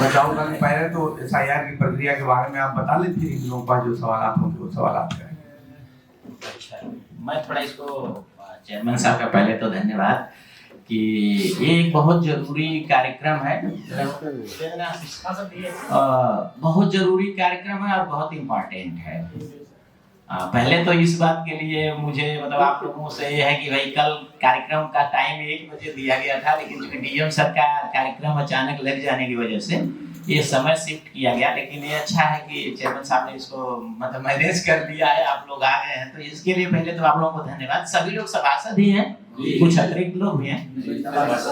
मैं चाहूँगा कि पहले तो SIR की प्रक्रिया के बारे में आप बता लेते हैं, इन लोगों का जो सवाल होंगे वो सवाल आप करें। अच्छा, मैं थोड़ा इसको चेयरमैन साहब का पहले तो धन्यवाद कि ये एक बहुत जरूरी कार्यक्रम है, बहुत जरूरी कार्यक्रम है और बहुत इम्पोर्टेंट है। पहले तो इस बात के लिए मुझे मतलब आप लोगों से ये है कि भाई कल कार्यक्रम का टाइम 1 बजे दिया गया था, लेकिन चूंकि डीएम सर का कार्यक्रम अचानक लग जाने की वजह से ये समय शिफ्ट किया गया। लेकिन ये अच्छा है कि चेयरमैन साहब ने इसको मतलब मैनेज कर दिया है, आप लोग आ गए हैं, तो इसके लिए पहले तो आप लोगों को धन्यवाद। सभी लोग सभासद ही हैं, कुछ अतिरिक्त लोग भी हैं,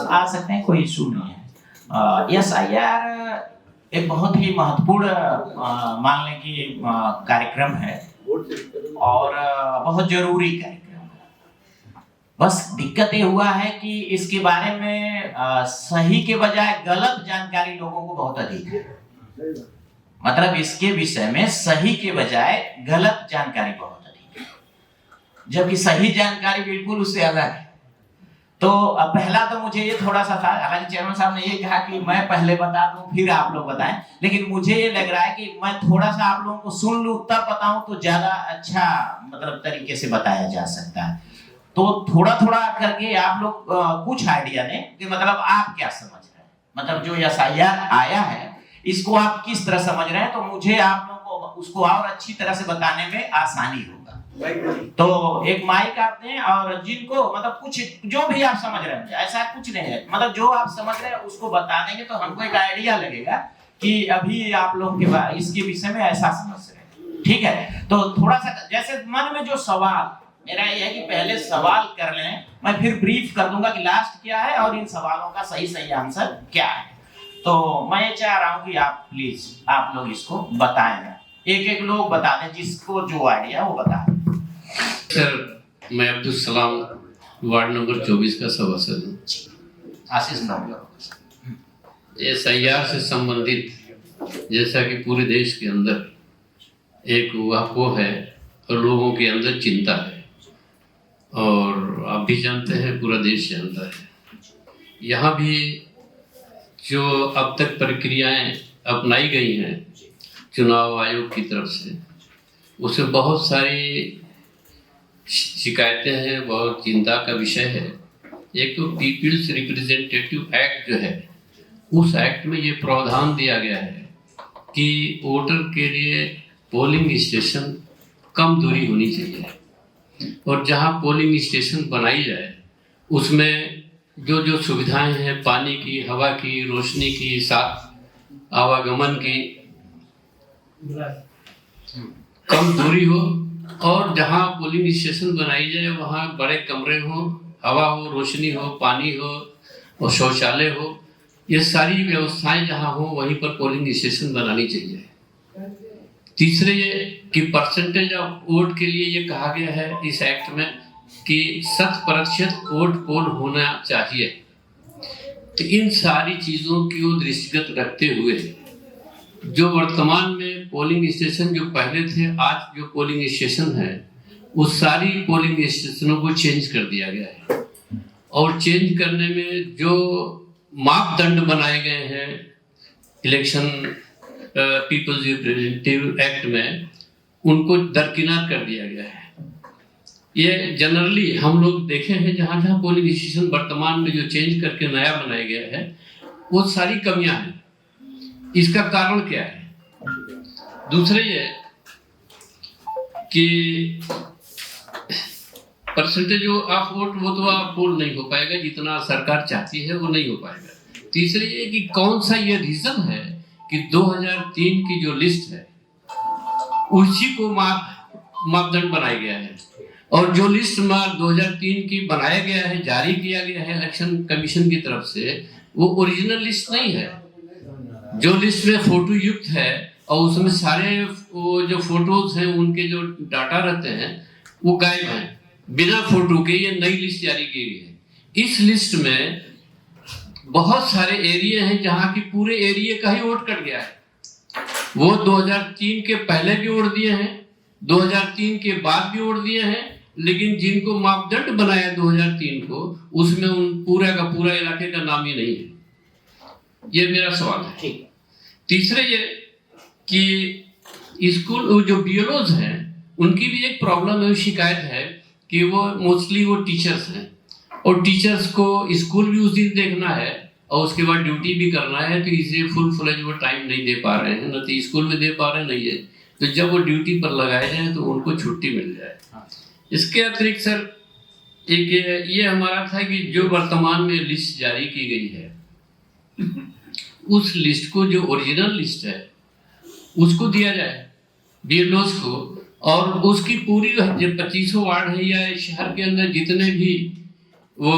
आ सकते हैं, कोई इशू नहीं है। SIR एक बहुत ही महत्वपूर्ण मान लें कि कार्यक्रम है और बहुत जरूरी कार्यक्रम है। बस दिक्कत ये हुआ है कि इसके बारे में सही के बजाय गलत जानकारी लोगों को बहुत अधिक है। मतलब इसके विषय में सही के बजाय गलत जानकारी बहुत अधिक है, जबकि सही जानकारी बिल्कुल उससे अलग है। तो पहला तो मुझे ये थोड़ा सा था, हालांकि चेयरमैन साहब ने ये कहा कि मैं पहले बता दूं फिर आप लोग बताएं, लेकिन मुझे ये लग रहा है कि मैं थोड़ा सा आप लोगों को सुन लूं तब बताऊं तो ज्यादा अच्छा मतलब तरीके से बताया जा सकता है। तो थोड़ा थोड़ा करके आप लोग कुछ आइडिया दें कि मतलब आप क्या समझ रहे हैं, मतलब जो SIR आया है इसको आप किस तरह समझ रहे हैं, तो मुझे आप लोगों को उसको और अच्छी तरह से बताने में आसानी होगा। तो एक माइक आप दें और जिनको मतलब कुछ जो भी आप समझ रहे हैं, ऐसा कुछ नहीं है, मतलब जो आप समझ रहे हैं उसको बता देंगे तो हमको एक आइडिया लगेगा कि अभी आप लोग के बाद इसके विषय में ऐसा समझ रहे हैं। ठीक है, तो थोड़ा सा जैसे मन में जो सवाल मेरा ये है कि पहले सवाल कर लें, मैं फिर ब्रीफ कर दूंगा कि लास्ट क्या है और इन सवालों का सही आंसर क्या है। तो मैं ये चाह रहा हूँ कि आप प्लीज आप लोग इसको बताएं, एक लोग बता दें, जिसको जो आइडिया वो बता दें। सर, मैं अब्दुल सलाम वार्ड नंबर 24 का सभासद हूँ। आशीष SIR से संबंधित जैसा कि पूरे देश के अंदर एक वाक़ो है और लोगों के अंदर चिंता है, और आप भी जानते हैं पूरा देश जानता है। यहाँ भी जो अब तक प्रक्रियाएं अपनाई गई हैं चुनाव आयोग की तरफ से, उसमें बहुत सारी शिकायतें हैं, बहुत चिंता का विषय है। एक तो पीपल्स रिप्रेजेंटेटिव एक्ट जो है, उस एक्ट में ये प्रावधान दिया गया है कि वोटर के लिए पोलिंग स्टेशन कम दूरी होनी चाहिए, और जहां पोलिंग स्टेशन बनाई जाए उसमें जो जो सुविधाएं हैं, पानी की, हवा की, रोशनी की, साथ आवागमन की, कम दूरी हो, और जहां पोलिंग स्टेशन बनाई जाए वहां बड़े कमरे हो, हवा हो, रोशनी हो, पानी हो और शौचालय हो। ये सारी व्यवस्थाएं जहां हो वहीं पर पोलिंग स्टेशन बनानी चाहिए। तीसरे ये कि परसेंटेज ऑफ वोट के लिए ये कहा गया है इस एक्ट में कि 100% वोट पोल होना चाहिए। तो इन सारी चीज़ों को दृष्टिगत रखते हुए जो वर्तमान में पोलिंग स्टेशन जो पहले थे, आज जो पोलिंग स्टेशन है, उस सारी पोलिंग स्टेशनों को चेंज कर दिया गया है। और चेंज करने में जो मापदंड बनाए गए हैं इलेक्शन पीपल्स रिप्रेजेंटेटिव एक्ट में, उनको दरकिनार कर दिया गया है। ये जनरली हम लोग देखे हैं जहाँ जहाँ पोलिंग स्टेशन वर्तमान में जो चेंज करके नया बनाया गया है, वो सारी कमियां हैं। इसका कारण क्या है? दूसरे ये कि परसेंटेज ऑफ वोट वो तो आप पोल नहीं हो पाएगा, जितना सरकार चाहती है वो नहीं हो पाएगा। तीसरे ये कि कौन सा ये रीजन है कि 2003 की जो लिस्ट है उसी को मापदंड बनाया गया है, और जो लिस्ट 2003 की बनाया गया है, जारी किया गया है इलेक्शन कमीशन की तरफ से, वो ओरिजिनल लिस्ट नहीं है। जो लिस्ट में फोटो युक्त है और उसमें सारे वो जो फोटोज हैं उनके जो डाटा रहते हैं वो गायब हैं। बिना फोटो के ये नई लिस्ट जारी की गई है। इस लिस्ट में बहुत सारे एरिया हैं जहां की पूरे एरिया का ही वोट कट गया है। वो 2003 के पहले भी वोट दिए हैं, 2003 के बाद भी वोट दिए हैं, लेकिन जिनको मापदंड बनाया 2003 को, उसमें उन पूरा का पूरा इलाके का नाम ही नहीं है। ये मेरा सवाल है। ठीक, तीसरे ये कि स्कूल वो जो बीएलओज हैं उनकी भी एक प्रॉब्लम है, शिकायत है कि वो मोस्टली वो टीचर्स हैं और टीचर्स को स्कूल भी उस दिन देखना है और उसके बाद ड्यूटी भी करना है, तो इसलिए फुल फ्लेज वो टाइम नहीं दे पा रहे हैं, न तो स्कूल में दे पा रहे नहीं है। तो जब वो ड्यूटी पर लगाए जाए तो उनको छुट्टी मिल जाए। इसके अतिरिक्त सर एक ये हमारा था कि जो वर्तमान में लिस्ट जारी की गई है उस लिस्ट को, जो ओरिजिनल लिस्ट है उसको दिया जाए बीएलओस को, और उसकी पूरी जो 25 वार्ड है या शहर के अंदर जितने भी वो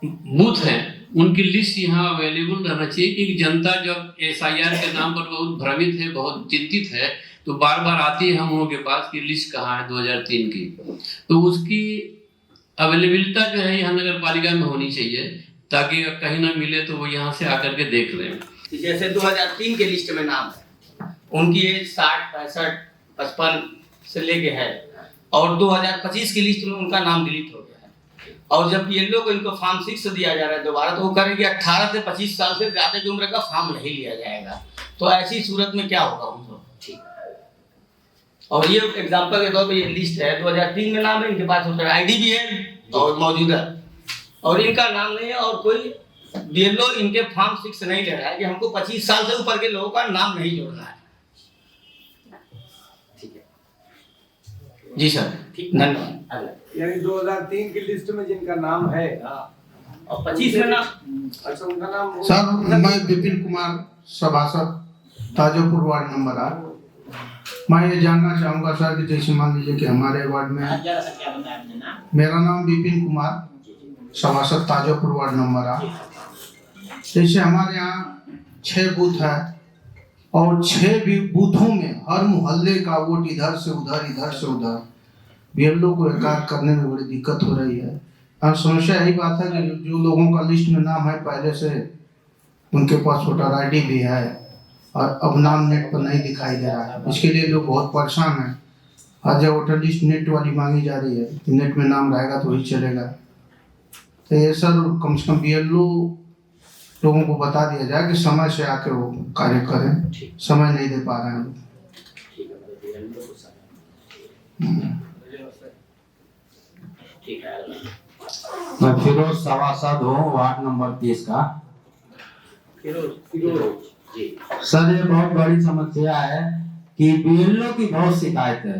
बूथ हैं उनकी लिस्ट यहाँ अवेलेबल रहना चाहिए कि जनता जब एसआईआर के नाम पर बहुत भ्रमित है, बहुत चिंतित है, तो बार बार आती है हम लोगों के पास कि लिस्ट कहाँ है 2003 की, तो उसकी अवेलेबिलिटी जो है यहाँ नगर पालिका में होनी चाहिए ताकि कहीं ना मिले तो वो यहाँ से आकर के देख लें। जैसे 2003 के लिस्ट में नाम है, उनकी एज 60, 65, 55 से लेके है, और 2025 की लिस्ट में उनका नाम डिलीट हो गया है, और जब बीएलओ को इनको फॉर्म 6 दिया जा रहा है दोबारा, तो वो करेंगे 18 से 25 साल से ज़्यादा की उम्र का फॉर्म नहीं लिया जाएगा। तो ऐसी सूरत में क्या होगा उनको? और ये एग्जाम्पल के तौर पर ये लिस्ट है, 2003 में नाम है, इनके पास वोटर आईडी भी है और मौजूदा, और इनका नाम नहीं है, और कोई बीएलओ इनके फॉर्म 6 नहीं ले रहा है कि हमको 25 साल से ऊपर के लोगों का नाम नहीं जोड़ना है। ठीक है जी सर, ठीक, धन्यवाद। यानी 2003 की लिस्ट में जिनका नाम है और 25 में नाम, अच्छा उनका नाम सर, मैं विपिन कुमार, सभासद ताजोपुर वार्ड नंबर 8। मैं ये जानना चाहूँगा सर कि जैसे मान लीजिए कि हमारे वार्ड में, मेरा नाम विपिन कुमार, सभासद ताजोपुर वार्ड नंबर 8। जैसे हमारे यहाँ 6 बूथ है और 6 भी बूथों में हर मोहल्ले का वोट इधर से उधर बीएलओ को एकाध करने में बड़ी दिक्कत हो रही है। और समस्या यही बात है कि जो लोगों का लिस्ट में नाम है पहले से, उनके पास वोटर आईडी भी है और अब नाम नेट पर नहीं दिखाई दे रहा है। इसके लिए लोग बहुत परेशान हैं। आज जब वोटर लिस्ट नेट वाली मांगी जा रही है, नेट में नाम रहेगा तो ही चलेगा। तो ये सर कम से कम बीएलओ लोगों को बता दिया जाए कि समय से आके वो कार्य करें, समय नहीं दे पा रहे हैं लोग। मैं फिरोज सभासद हूँ वार्ड नंबर 30 का। सर ये बहुत बड़ी समस्या है कि बीएलओ की बहुत शिकायत है।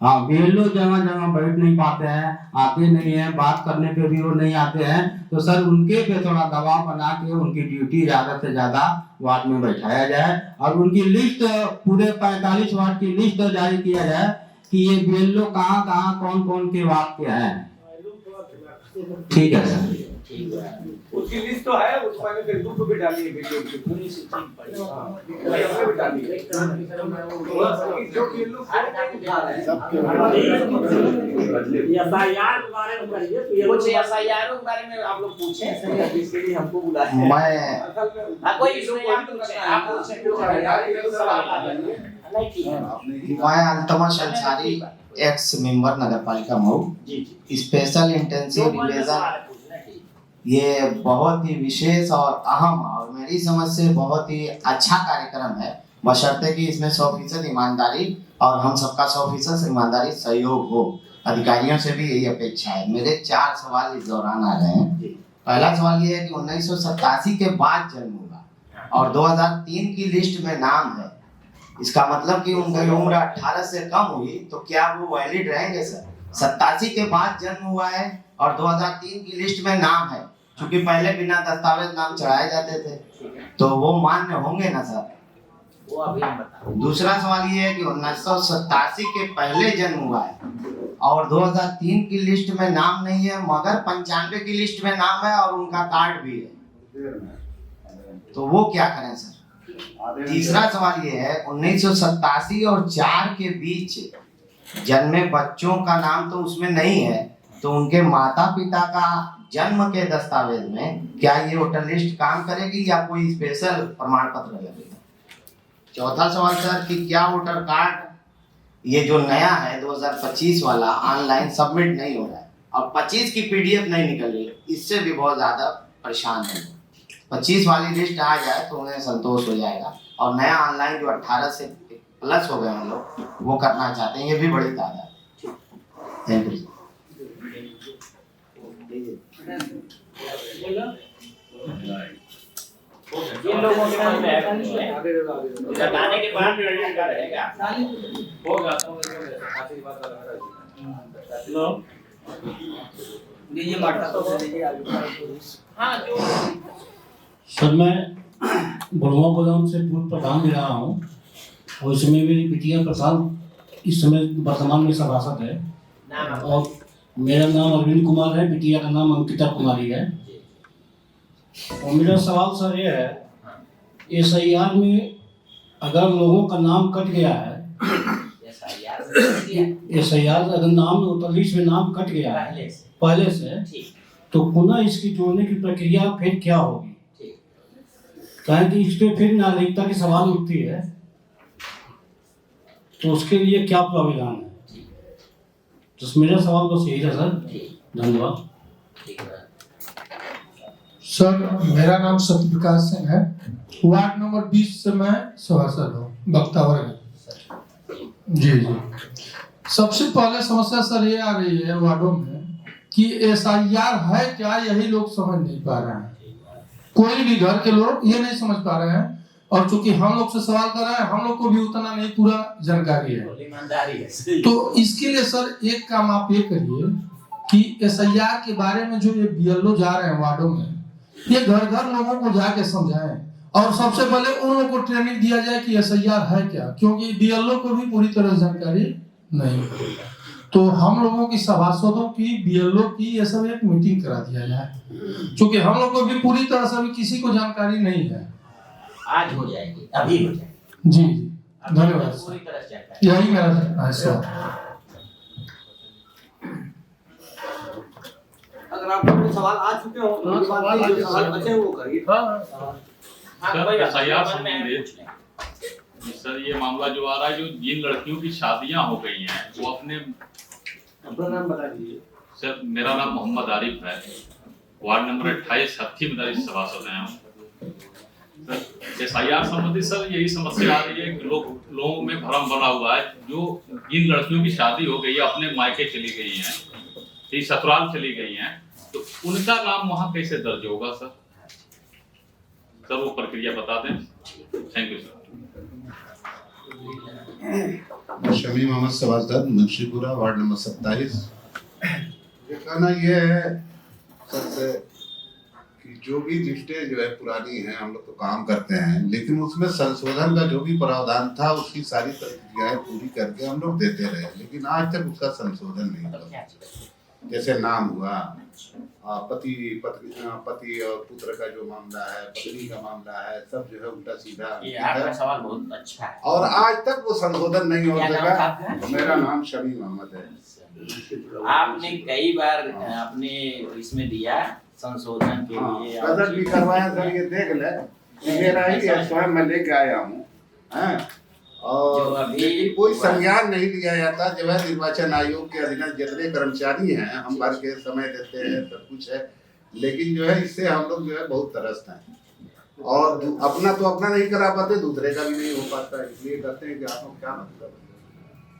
हाँ, बीएलओ जगह जगह बैठ नहीं पाते हैं, आते नहीं है, बात करने पे भी वो नहीं आते हैं। तो सर उनके पे थोड़ा दबाव बना के उनकी ड्यूटी ज्यादा से ज्यादा वार्ड में बैठाया जाए और उनकी लिस्ट पूरे 45 वार्ड की लिस्ट जारी किया जाए कि ये बीएलओ कहाँ कहाँ कौन कौन के वार्ड के हैं। ठीक है सर, उसकी लिस्ट तो है, उस पर फेसबुक पे भी डाली है वीडियो की पूरी सी चीज पड़ी है, भी डाली है जो कि लोग एसआईआर के बारे में करिए, कुछ एसआईआर के बारे में आप लोग पूछें, जिसके लिए हमको बुलाया है। मैं कोई इशू नहीं, आप पूछें मैं अल्तमश अंसारी, एक्स मेंबर नगर पालिका मऊ। स्पेशल इंटेंसिव रिवीजन ये बहुत ही विशेष और अहम और मेरी समझ से बहुत ही अच्छा कार्यक्रम है, बशर्ते कि इसमें 100% ईमानदारी और हम सबका 100% ईमानदारी सहयोग हो। अधिकारियों से भी यही अपेक्षा है। मेरे 4 सवाल इस दौरान आ रहे हैं। पहला सवाल ये है कि 1987 के बाद जन्म हुआ और 2003 की लिस्ट में नाम है, इसका मतलब कि उनकी उम्र 18 से कम हुई तो क्या वो वैलिड रहेंगे सर? 87 के बाद जन्म हुआ है और 2003 की लिस्ट में नाम है, क्योंकि पहले बिना दस्तावेज नाम चढ़ाए जाते थे, तो वो मान्य होंगे ना सर? वो अभी हम बता। दूसरा सवाल ये है कि 1987 के पहले जन्म हुआ है और 2003 की लिस्ट में नाम नहीं है, मगर 95 की लिस्ट में नाम है और उनका कार्ड भी है, तो वो क्या करें सर? तीसरा सवाल ये है 1987 और 4 के बीच जन्मे बच्चों का नाम तो उसमें नहीं है, तो उनके माता पिता का जन्म के दस्तावेज में क्या ये वोटर लिस्ट काम करेगी या कोई स्पेशल प्रमाण पत्र लगेगा? चौथा सवाल सर कि क्या वोटर कार्ड ये जो नया है 2025 वाला ऑनलाइन सबमिट नहीं हो रहा है और 25 की पीडीएफ नहीं निकल रही है, इससे भी बहुत ज्यादा परेशान है। 25 वाली लिस्ट आ जाए तो उन्हें संतोष हो जाएगा। और नया ऑनलाइन जो 18 से प्लस हो गए हम लोग वो करना चाहते हैं, ये भी बड़ी तादाद है। Thank you. जिन लोगों के मन में है बताने के बाद का रहेगा होगा। हाँ जो सर मैं बुढ़वा गोदाम से पूर्व प्रधान भी रहा हूँ और इसमें मेरी बिटिया प्रसाद इस समय वर्तमान में सभासद है और मेरा नाम अरविंद कुमार है, बिटिया का नाम अंकिता कुमारी है। और मेरा सवाल सर ये है SIR में अगर लोगों का नाम कट गया है, SIR अगर नाम वोटर लिस्ट में नाम कट गया है पहले से तो पुनः इसकी जोड़ने की प्रक्रिया फिर क्या होगी? कारण कि इस पे फिर नागरिकता की सवाल उठती है तो उसके लिए क्या प्रावधान है? तो मेरा सवाल बस यही था सर। धन्यवाद। सर मेरा नाम सत्य प्रकाश सिंह है, वार्ड नंबर 20 से मैं सभासद हूँ, बख्तावर। जी जी। सबसे पहले समस्या सर ये आ रही है वार्डों में कि SIR है क्या, यही लोग समझ नहीं पा रहे हैं। कोई भी घर के लोग ये नहीं समझ पा रहे हैं और चूंकि हम लोग से सवाल कर रहे हैं, हम लोग को भी उतना नहीं पूरा जानकारी है। तो इसके लिए सर एक काम आप ये करिए कि SIR के बारे में जो ये BLO जा रहे हैं वार्डों में, ये घर घर लोगों को जाके समझाएं और सबसे पहले उन लोगों को ट्रेनिंग दिया जाए कि SIR है क्या, क्योंकि BLO को भी पूरी तरह जानकारी नहीं है। तो हम लोगों की सभासदों की BLO की ये सब एक मीटिंग करा दिया जाए, क्योंकि हम लोग को भी पूरी तरह से भी किसी को जानकारी नहीं है। आज हो जाएगी, अभी हो जाएगी। जी जी धन्यवाद। पूरी तरह से यही मेरा सवाल। अगर आपको कोई सवाल आ चुके हो तो सवाल बचे वो करिए। सर ये मामला जो आ रहा है, जो जिन लड़कियों की शादियां हो गई हैं वो अपने अपना नाम बता दीजिए। सर मेरा नाम मोहम्मद आरिफ है, वार्ड नंबर 28 हत्थी मदारी सभासद हैं हम। सर SIR संबंधी सर यही समस्या आ रही है कि लोगों में भ्रम बना हुआ है। जो जिन लड़कियों की शादी हो गई है अपने मायके चली गई हैं, ससुराल चली गई हैं, तो उनका नाम वहाँ कैसे दर्ज होगा सर? सर वो प्रक्रिया बता दें। Thank you sir. Shami Mohammad सभासद मुंशीपुरा वार्ड नंबर 27। ये कहना ये है सबसे कि जो भी लिस्टें जो है पुरानी हैं, हम लोग तो काम करते हैं, लेकिन उसमें संशोधन का जो भी प्रावधान था उसकी सारी प्रक्रियाएं पूरी करके हम लोग देते रहे, लेकिन आज तक उसका संशोधन नहीं हुआ। जैसे नाम हुआ, पति और पुत्र का जो मामला है, पत्नी का मामला है, सब जो है उल्टा सीधा। ये आपका सवाल बहुत अच्छा है और आज तक वो संशोधन नहीं हो सका। मेरा नाम शमी मोहम्मद है। आपने कई बार अपने इसमें दिया संशोधन के लिए, बजट भी करवाया सर, ये देख ले, मेरा ही है, स्वयं मैं लेके आया हूँ। और लेकिन कोई संज्ञान नहीं लिया जाता। जो है निर्वाचन आयोग के अधीन जितने कर्मचारी हैं, हम भर के समय देते हैं, सब कुछ है, लेकिन जो है इससे हम लोग जो है बहुत त्रस्त हैं और अपना तो अपना नहीं करा पाते, दूसरे का भी नहीं हो पाता, इसलिए कहते हैं कि आपको क्या मतलब है।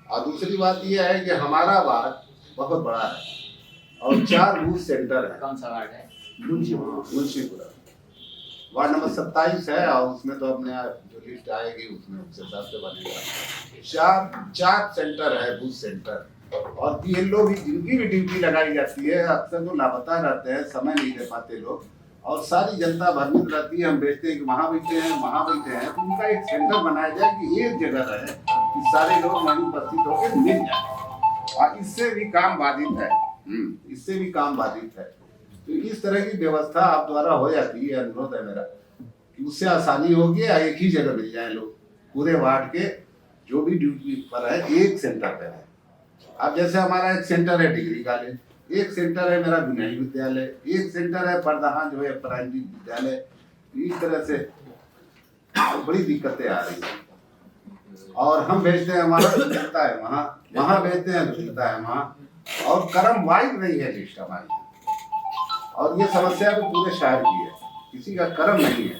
और दूसरी बात यह है कि हमारा वार्ड बहुत बड़ा है और 4 बूथ सेंटर है। कौन सा वार्ड है? मुंशीपुरा वार्ड नंबर 27 है और उसमें तो अपने जो लिस्ट आएगी उसमें उस हिसाब से बनेगा। 4 सेंटर है, बूथ सेंटर। और BLO भी जिनकी भी ड्यूटी लगाई जाती है, अक्सर तो लापता रहते हैं, समय नहीं दे पाते लोग, और सारी जनता भ्रमित रहती है। हम बेचते हैं कि वहाँ बैठे हैं, वहाँ बैठे हैं, तो उनका एक सेंटर बनाया जाए कि एक जगह रहे कि सारे लोग वहीं उपस्थित होकर मिल जाए। और इससे भी काम बाधित है, इससे भी काम बाधित है। तो इस तरह की व्यवस्था आप द्वारा हो जाती है, अनुरोध है मेरा कि उससे आसानी होगी, एक ही जगह मिल जाए लोग, पूरे वार्ड के जो भी ड्यूटी पर है एक सेंटर पे है। अब जैसे हमारा एक सेंटर है डिग्री कॉलेज, एक सेंटर है मेरा विनय विद्यालय, एक सेंटर है परदहा जो है प्राइमरी विद्यालय। इस तरह से बड़ी दिक्कतें आ रही है और हम भेजते हैं, हमारा मिलता है वहाँ भेजते हैं, मिलता है वहाँ, और क्रम वाइज नहीं है लिस्ट हमारी। और ये समस्या तो पूरे शहर की है। किसी का कर्म नहीं है,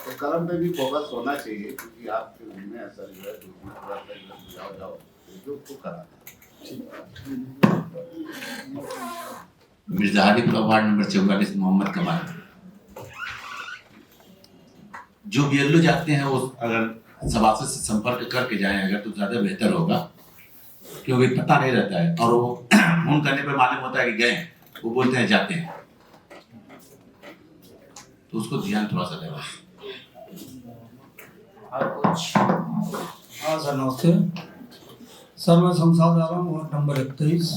तो कर्म पे भी फोकस होना चाहिए, क्योंकि आपके मन में ऐसा जो है थोड़ा सा जाओ जो तो करा मिर्जाहरीपुरा वार्ड नंबर 44 मोहम्मद कमाल। जो बीएलओ जाते हैं वो अगर सभासद से संपर्क करके जाएं अगर तो ज्यादा बेहतर होगा, क्योंकि पता नहीं रहता है और वो फोन करने पर मालूम होता है कि गए, वो बोलते हैं जाते हैं, तो उसको ध्यान थोड़ा सा देना। और कुछ हाँ सर नमस्ते सर, मैं शमशाद आलम वार्ड नंबर 31।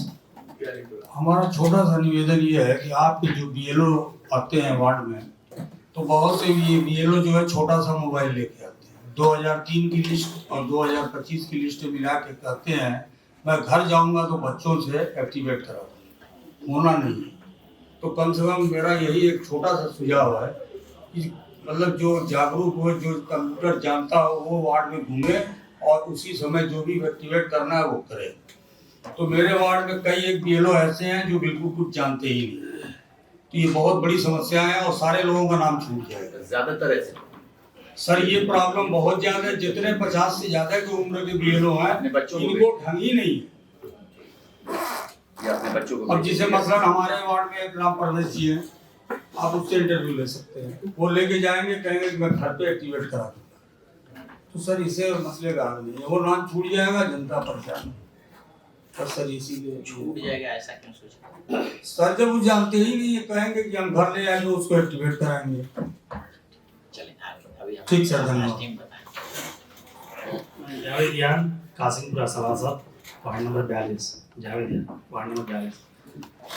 हमारा छोटा सा निवेदन ये है कि आपके जो बीएलओ आते हैं वार्ड में, तो बहुत से ये बीएलओ जो है छोटा सा मोबाइल लेके आते हैं। 2003 की लिस्ट और 2025 की लिस्ट मिला के कहते हैं मैं घर जाऊंगा तो बच्चों से एक्टिवेट करा दूंगा, होना नहीं है। तो कम से कम मेरा यही एक छोटा सा सुझाव है कि मतलब जो जागरूक हो, जो कंप्यूटर जानता हो, वो वार्ड में घूमे और उसी समय जो भी एक्टिवेट करना है वो करे। तो मेरे वार्ड में कई एक बीएलओ ऐसे हैं जो बिल्कुल कुछ जानते ही नहीं, तो ये बहुत बड़ी समस्या है और सारे लोगों का नाम छूट जाएगा। ज्यादातर ऐसे सर ये प्रॉब्लम बहुत ज्यादा है, जितने 50 से ज्यादा की उम्र के बीएलओ हैं इनको ढंग ही नहीं है। अपने बच्चों को अब जैसे मसलन हमारे वार्ड में एक राम परवेश जी हैं, आप उससे इंटरव्यू ले सकते हैं, वो लेके जाएंगे कहेंगे कि मैं घर पे एक्टिवेट करा दूंगा, तो सर इससे मसले का हल नहीं है, वो नाम छूट जाएगा, जनता परेशान। बस सर इसीलिए छूट जाएगा ऐसा क्यों सोचा? सर जब वो जानते ही नहीं है, कहेंगे कि हम घर ले आएंगे उसको एक्टिवेट कराएंगे। ठीक सर, धन्यवाद। जावेद कासिमपुरा सभासद ward number 42। Javed ward number 42।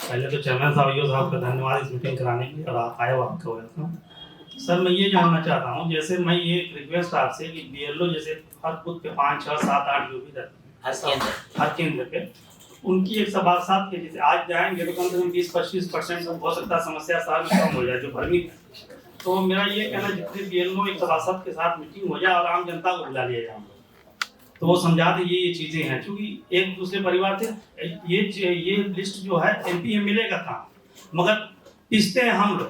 पहले तो चेयरमैन साहब यो साहब का धन्यवाद इस मीटिंग कराने के लिए, और आप आए आपका वेलकम। सर मैं ये जानना चाहता हूँ, जैसे मैं ये रिक्वेस्ट आपसे कि बीएलओ जैसे हर बूथ पे 5, 6, 7, 8 जो भी हर केंद्र पे उनकी एक सभासद के जैसे आज जाएंगे तो कम से कम 20-25% हो सकता है समस्या साल में कम हो जाए जो भरमी। तो मेरा ये कहना जितने बीएलओ एक सभासद के साथ मीटिंग हो जाए और आम जनता को बुला लिया जाए, तो वो समझा दे ये चीजें हैं, क्योंकि एक दूसरे परिवार से ये लिस्ट जो है एमपी में मिलेगा काम, मगर पिसते हैं हम लोग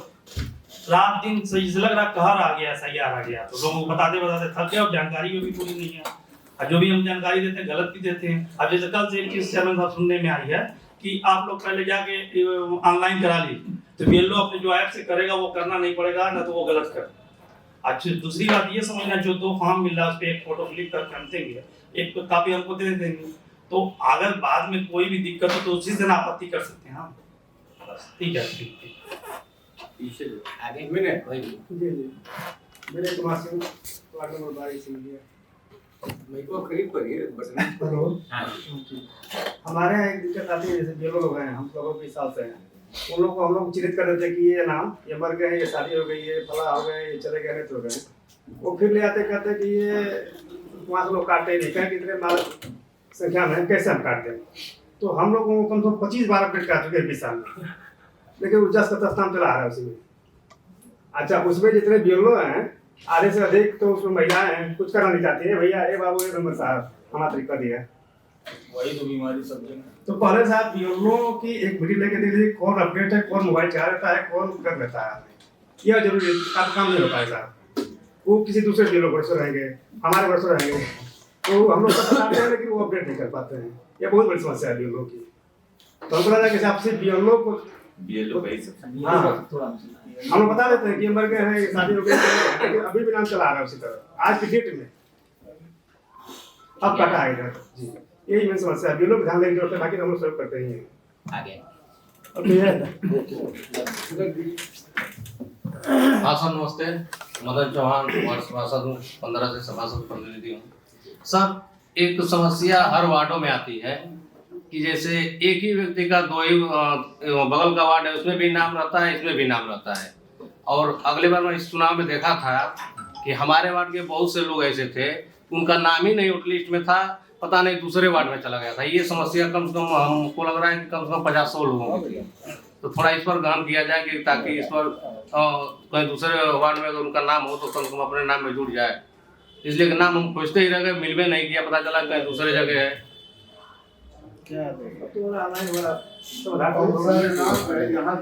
रात दिन सही लग रहा कहर आ गया, सैयार आ गया, तो लोगों को बताते थक गया और जानकारी भी पूरी नहीं है, और जो भी हम जानकारी देते हैं गलत भी देते हैं। अब जैसे कल से एक चीज चैनल साहब सुनने में आई है कि आप लोग पहले जाके ऑनलाइन करा लीजिए, तो बीएलओ अपने जो ऐप से करेगा वो करना नहीं पड़ेगा, ना तो वो गलत कर। अच्छा दूसरी बात ये समझना, जो 2 फॉर्म मिल रहा है उस पर एक फोटो क्लिक करके हम देंगे, एक कॉपी हमको दे देंगे, तो अगर बाद में कोई भी दिक्कत हो तो उसी दिन आपत्ति कर सकते हैं हम। बस ठीक है, ठीक आगे मिनट कोई भी मेरे तुम्हारे से वार्ड नंबर 22 इंडिया मैं को करीब करिए बटन। हेलो हमारे यहाँ एक दिक्कत आती है, जैसे बीएलओ लोग हैं, हम लोगों के साथ हैं, उन लोग को हम लोग चिन्हित कर देते हैं कि ये नाम ये मर गए, ये शादी हो गई, ये फला हो गए, ये चले गए, तो गए, वो फिर ले आते कहते कि ये वहाँ से लोग काटते नहीं, कहें कितने माल संख्या में कैसे हम काटते हैं। तो हम लोग को कम से कम 25 बार अपडेट कर चुके हैं 20 साल में, लेकिन वो 10 नाम चला आ रहा है उसमें। अच्छा उसमें जितने बीएलओ हैं आधे से अधिक तो उसमें महिलाएं हैं, कुछ करना नहीं चाहती है, भैया ए बाबू ए मेंबर साहब हमारा तरीका दिया, वही तो बीमारी सब जगह। तो पहले साहब बीएलओ की एक वीडियो लेके दे दीजिए, कौन अपडेट है, कौन मोबाइल चला रहता है, कौन कर लेता है, यह जरूरी है, काम नहीं होता है साहब। वो किसी दूसरे बीएलओ वर्षों रहेंगे, हमारे वर्षों रहेंगे, तो हम लोग सब बताते हैं लेकिन वो अपडेट नहीं कर पाते हैं, ये बहुत बड़ी समस्या है बीएलओ की। तो हमको लगा कि आपसे बीएलओ को हाँ हम लोग बता देते हैं कि मर गए हैं, शादी हो गई, लेकिन अभी भी नाम चला आ रहा है उसी तरह आज की डेट में, अब काटा है इधर जी, यही मेन समस्या है। बीएलओ ध्यान देने की जरूरत है, बाकी हम लोग सब करते ही हैं। आगे हाँ सर नमस्ते, मदन चौहान वार्ड सभासद हूँ, 15 से सभासद प्रतिनिधि हूँ। सर एक समस्या हर वार्डों में आती है कि जैसे एक ही व्यक्ति का 2 ही बगल का वार्ड है, उसमें भी नाम रहता है, इसमें भी नाम रहता है। और अगले बार मैं इस चुनाव में देखा था कि हमारे वार्ड के बहुत से लोग ऐसे थे उनका नाम ही नहीं वोट लिस्ट में था, पता नहीं दूसरे वार्ड में चला गया था। ये समस्या कम से कम हमको लग रहा है कि कम से कम 50-100 लोगों की, तो थोड़ा इस पर गहन किया जाए कि ताकि इस पर कहीं दूसरे वार्ड में अगर उनका नाम हो तो कम से कम अपने नाम में जुड़ जाए। इसलिए नाम हम खोजते ही रह गए, मिल भी नहीं किया, पता चला कहीं दूसरे जगह है।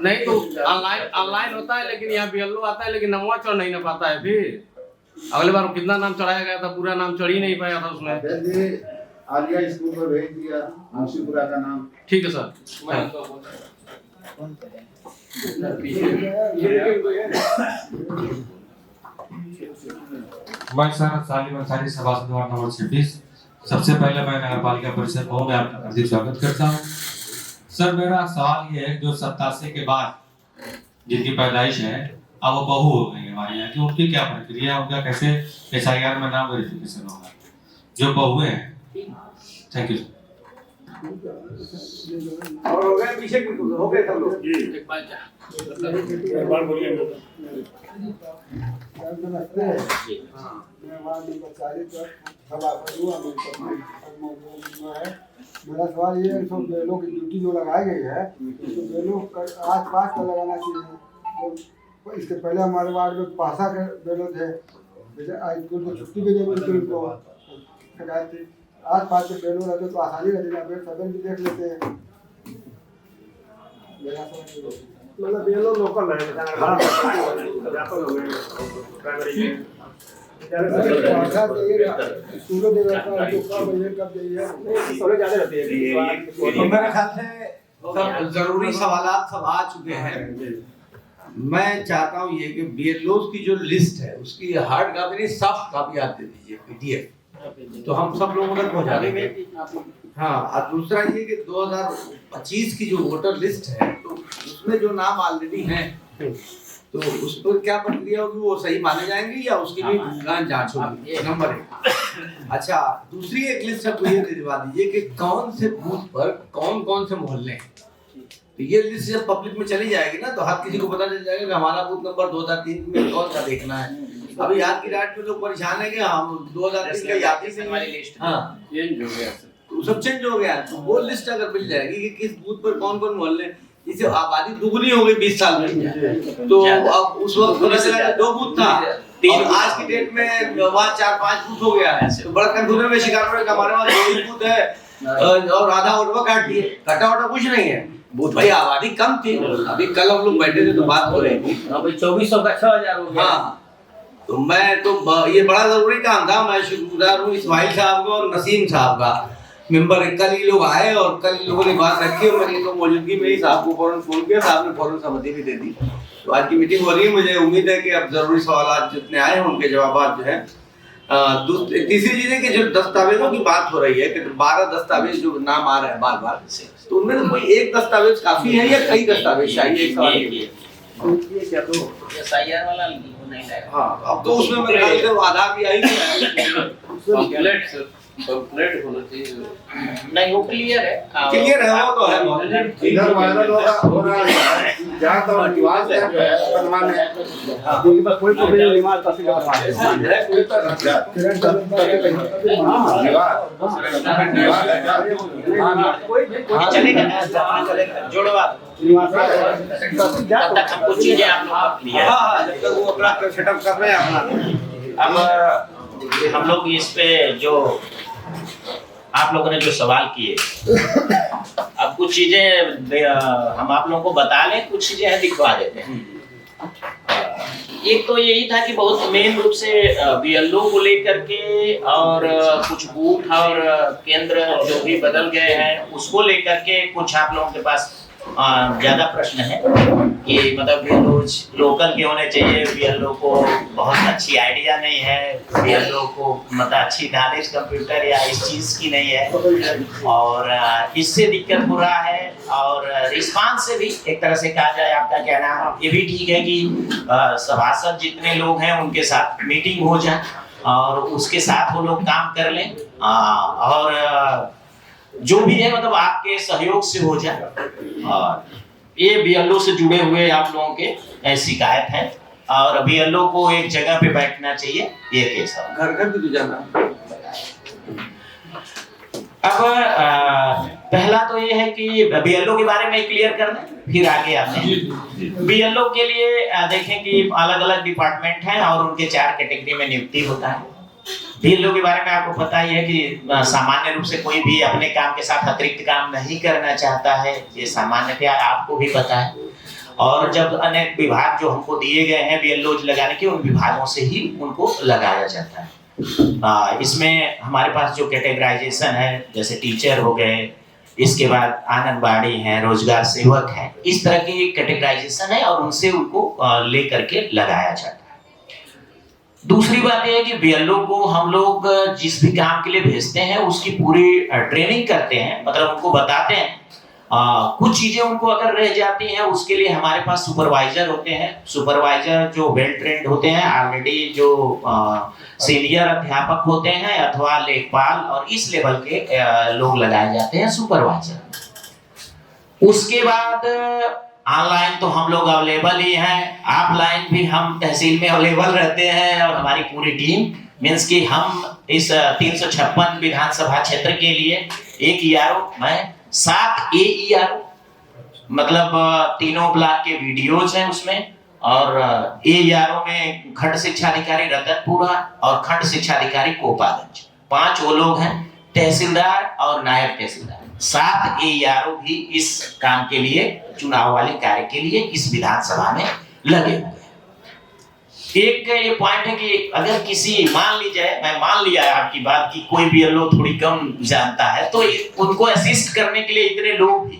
नहीं तो ऑनलाइन होता है, लेकिन यहाँ बीएलओ आता है लेकिन नमवा चढ़ नहीं ना पाता है। फिर अगले बार कितना नाम चढ़ाया गया था, पूरा नाम चढ़ ही नहीं पाया था उसमें। आलिया स्कूल पर भेज दिया मुंशीपुरा का नाम। ठीक है सर। मैं सर सालिम अंसारी सभासद वार्ड नंबर 26। सबसे पहले मैं नगर पालिका परिषद भवन में आपका हार्दिक स्वागत करता हूँ। सर मेरा सवाल ये है, जो 87 के बाद जिनकी पैदाइश है अब वो बहू हो गई हमारे यहाँ की, उनकी क्या प्रक्रिया, उनका कैसे SIR में नाम वेरिफिकेशन होगा जो बहुएं हैं? Thank you. और हो गए पीछे हो गए सब लोग। एक बार बोलिए। मेरा सवाल ये है, सब बेलों की ड्यूटी जो लगाई गई है तो बेलों आस पास का लगाना चाहिए। इसके पहले हमारे वार्ड में पासा के बेलों थे, जैसे आज स्कूल को छुट्टी भी नहीं मिलती उनको, शिकायत थी। आस पास के बेलों रहते तो आसानी रहती, बेल सदन भी देख लेते हैं। मतलब बेलो लोकल है, व्यापक हो गए प्राइमरी में। स्कूलों में कब जाइए ज़्यादा रहती है। मेरे ख्याल से सब जरूरी सवालात सब आ चुके हैं। मैं चाहता हूँ ये कि BLOs की जो लिस्ट है उसकी हार्ड कॉपी नहीं, सॉफ्ट कॉपी आप दे दीजिए PDF, तो हम सब लोगों तक पहुँचा देंगे। हाँ, और दूसरा ये कि 2025 की जो वोटर लिस्ट है तो उसमें जो नाम ऑलरेडी हैं तो उस पर क्या प्रक्रिया होगी, वो सही माने जाएंगे या उसकी भी जांच होगी? ये नंबर 1। अच्छा, दूसरी एक लिस्ट आपको ये दिलवा दीजिए कि कौन से बूथ पर कौन कौन से मोहल्ले हैं। तो ये लिस्ट जब पब्लिक में चली जाएगी ना तो हर किसी को पता चल जाएगा कि हमारा बूथ नंबर 2003 में कौन सा देखना है। अभी आज की रात में लोग परेशान है कि हम 2003 का याद ही नहीं, हमारी लिस्ट चेंज हो गया, तो सब चेंज हो गया। तो वो लिस्ट अगर मिल जाएगी कि किस बूथ पर कौन कौन मोहल्ले, इसे आबादी दुगनी हो गई 20 साल में, तो अब उस वक्त पता चला 2 बूथ था और आज की डेट में वहाँ 4-5 बूथ हो गया है। तो बड़ा कंफ्यूजन में शिकार पड़े, हमारे वहाँ 2 ही बूथ है और आधा वोट काट दिए, कटा वोटा कुछ नहीं है। बूथ भाई आबादी कम थी, अभी कल हम लोग बैठे थे तो बात हो रही थी, 2400 का 6000 हो गया। हाँ, तो मैं तो ये बड़ा जरूरी काम था। मैं शुक्रगुजार हूँ इस्माइल साहब को और नसीम साहब का, मेंबर कल ही लोग आए और कल लोगों ने बात रखी और मैंने तो मौजूदगी में ही साहब को फौरन फोन किया, साहब ने फौरन सहमति भी दे दी। तो आज की मीटिंग हो रही है, मुझे उम्मीद है कि अब जरूरी सवाल जितने आए हैं उनके जवाब जो है। तीसरी चीज है कि जो दस्तावेजों की बात हो रही है कि 12 दस्तावेज जो नाम आ रहे हैं बार बार, तो उनमें तो कोई एक दस्तावेज काफी है या कई दस्तावेज चाहिए? एक सवाल ये क्या तो SIR वाला नहीं लाएगा। हाँ, अब तो उसमें मेरे ख्याल से आधार भी आई कंप्लीट होना चाहिए। नहीं, वो क्लियर है, वो तो है। इधर वायरल हो रहा है जहाँ तो निवास है जो है वर्तमान है, क्योंकि बस कोई तो भी निवास का सिर्फ चलेगा जोड़वा तब तक हम कुछ चीजें आप लोग क्लियर। हाँ, जब तक वो अपना सेटअप कर रहे हैं अपना। अब हम लोग इस पे जो आप लोगों ने जो सवाल किए, अब कुछ चीजें हम आप लोगों को बता लें, कुछ चीजें हैं दिखवा देते हैं। एक तो यही था कि बहुत मेन रूप से BLO को लेकर के और कुछ बूथ और केंद्र जो भी बदल गए हैं उसको लेकर के कुछ आप लोगों के पास ज्यादा प्रश्न है कि मतलब BLO लोकल के होने चाहिए, BLO को बहुत अच्छी आइडिया नहीं है, BLO को मतलब अच्छी नॉलेज कंप्यूटर या इस चीज की नहीं है और इससे दिक्कत हो रहा है। और रिस्पांस से भी एक तरह से कहा जाए, आपका कहना ये भी ठीक है कि सभासद जितने लोग हैं उनके साथ मीटिंग हो जाए और उसके साथ वो लोग काम कर लें और जो भी है मतलब आपके सहयोग से हो जाए। और ये BLO से जुड़े हुए आप लोगों के शिकायत है और BLO को एक जगह पे बैठना चाहिए, ये केस है। घर घर भी तो जाना। अब पहला तो ये है कि BLO के बारे में क्लियर कर दें, फिर आगे आते हैं। BLO के लिए देखें कि अलग अलग डिपार्टमेंट हैं और उनके 4 कैटेगरी में नियुक्ति होता है। बीएलओ के बारे में आपको पता ही है कि सामान्य रूप से कोई भी अपने काम के साथ अतिरिक्त काम नहीं करना चाहता है, ये सामान्यतया आपको भी पता है। और जब अनेक विभाग जो हमको दिए गए हैं बीएलओ लगाने के, उन विभागों से ही उनको लगाया जाता है। इसमें हमारे पास जो कैटेगराइजेशन है, जैसे टीचर हो गए, इसके बाद आंगनबाड़ी है, रोजगार सेवक है, इस तरह की कैटेगराइजेशन है और उनसे उनको ले करके लगाया जाता है। दूसरी बात यह है कि बीएलओ को हम लोग जिस भी काम के लिए भेजते हैं उसकी पूरी ट्रेनिंग करते हैं, मतलब उनको बताते हैं। कुछ चीजें उनको अगर रह जाती हैं उसके लिए हमारे पास सुपरवाइजर होते हैं। सुपरवाइजर जो वेल ट्रेंड होते हैं, ऑलरेडी जो सीनियर अध्यापक होते हैं अथवा लेखपाल और इस लेवल के लोग लगाए जाते हैं सुपरवाइजर। उसके बाद ऑनलाइन तो हम लोग अवेलेबल ही हैं, ऑफलाइन भी हम तहसील में अवेलेबल रहते हैं और हमारी पूरी टीम मीन्स कि हम इस 356 विधानसभा क्षेत्र के लिए एक ईआरओ, मैं 7 AERO, मतलब तीनों ब्लॉक के वीडियोज हैं उसमें, और AERO में खंड शिक्षा अधिकारी रतनपुरा और खंड शिक्षा अधिकारी कोपागंज, 5 वो लोग हैं, तहसीलदार और नायब तहसीलदार। 7 AERO भी इस काम के लिए, चुनाव वाले कार्य के लिए इस विधानसभा में लगे हुए हैं। एक ये पॉइंट है कि अगर किसी, मान लीजिए, मैं मान लिया आपकी बात कि कोई भी बीएलओ थोड़ी कम जानता है, तो उनको असिस्ट करने के लिए इतने लोग भी,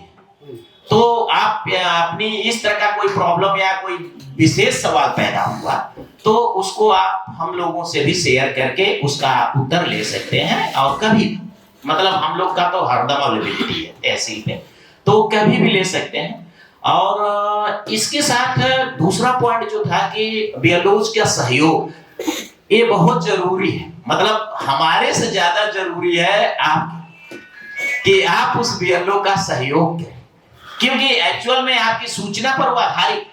तो आप अपनी इस तरह का कोई प्रॉब्लम या कोई विशेष सवाल पैदा हुआ तो उसको आप हम लोगों से भी शेयर करके उसका उत्तर ले सकते हैं। और कभी, मतलब हम लोग का तो हरदम अवेलेबिलिटी है तहसील पे, तो कभी भी ले सकते हैं। और इसके साथ दूसरा पॉइंट जो था कि बीएलओज का सहयोग, ये बहुत जरूरी है, मतलब हमारे से ज्यादा जरूरी है आप कि आप उस बीएलओ का सहयोग करें, क्योंकि एक्चुअल में आपकी सूचना पर वो आधारित।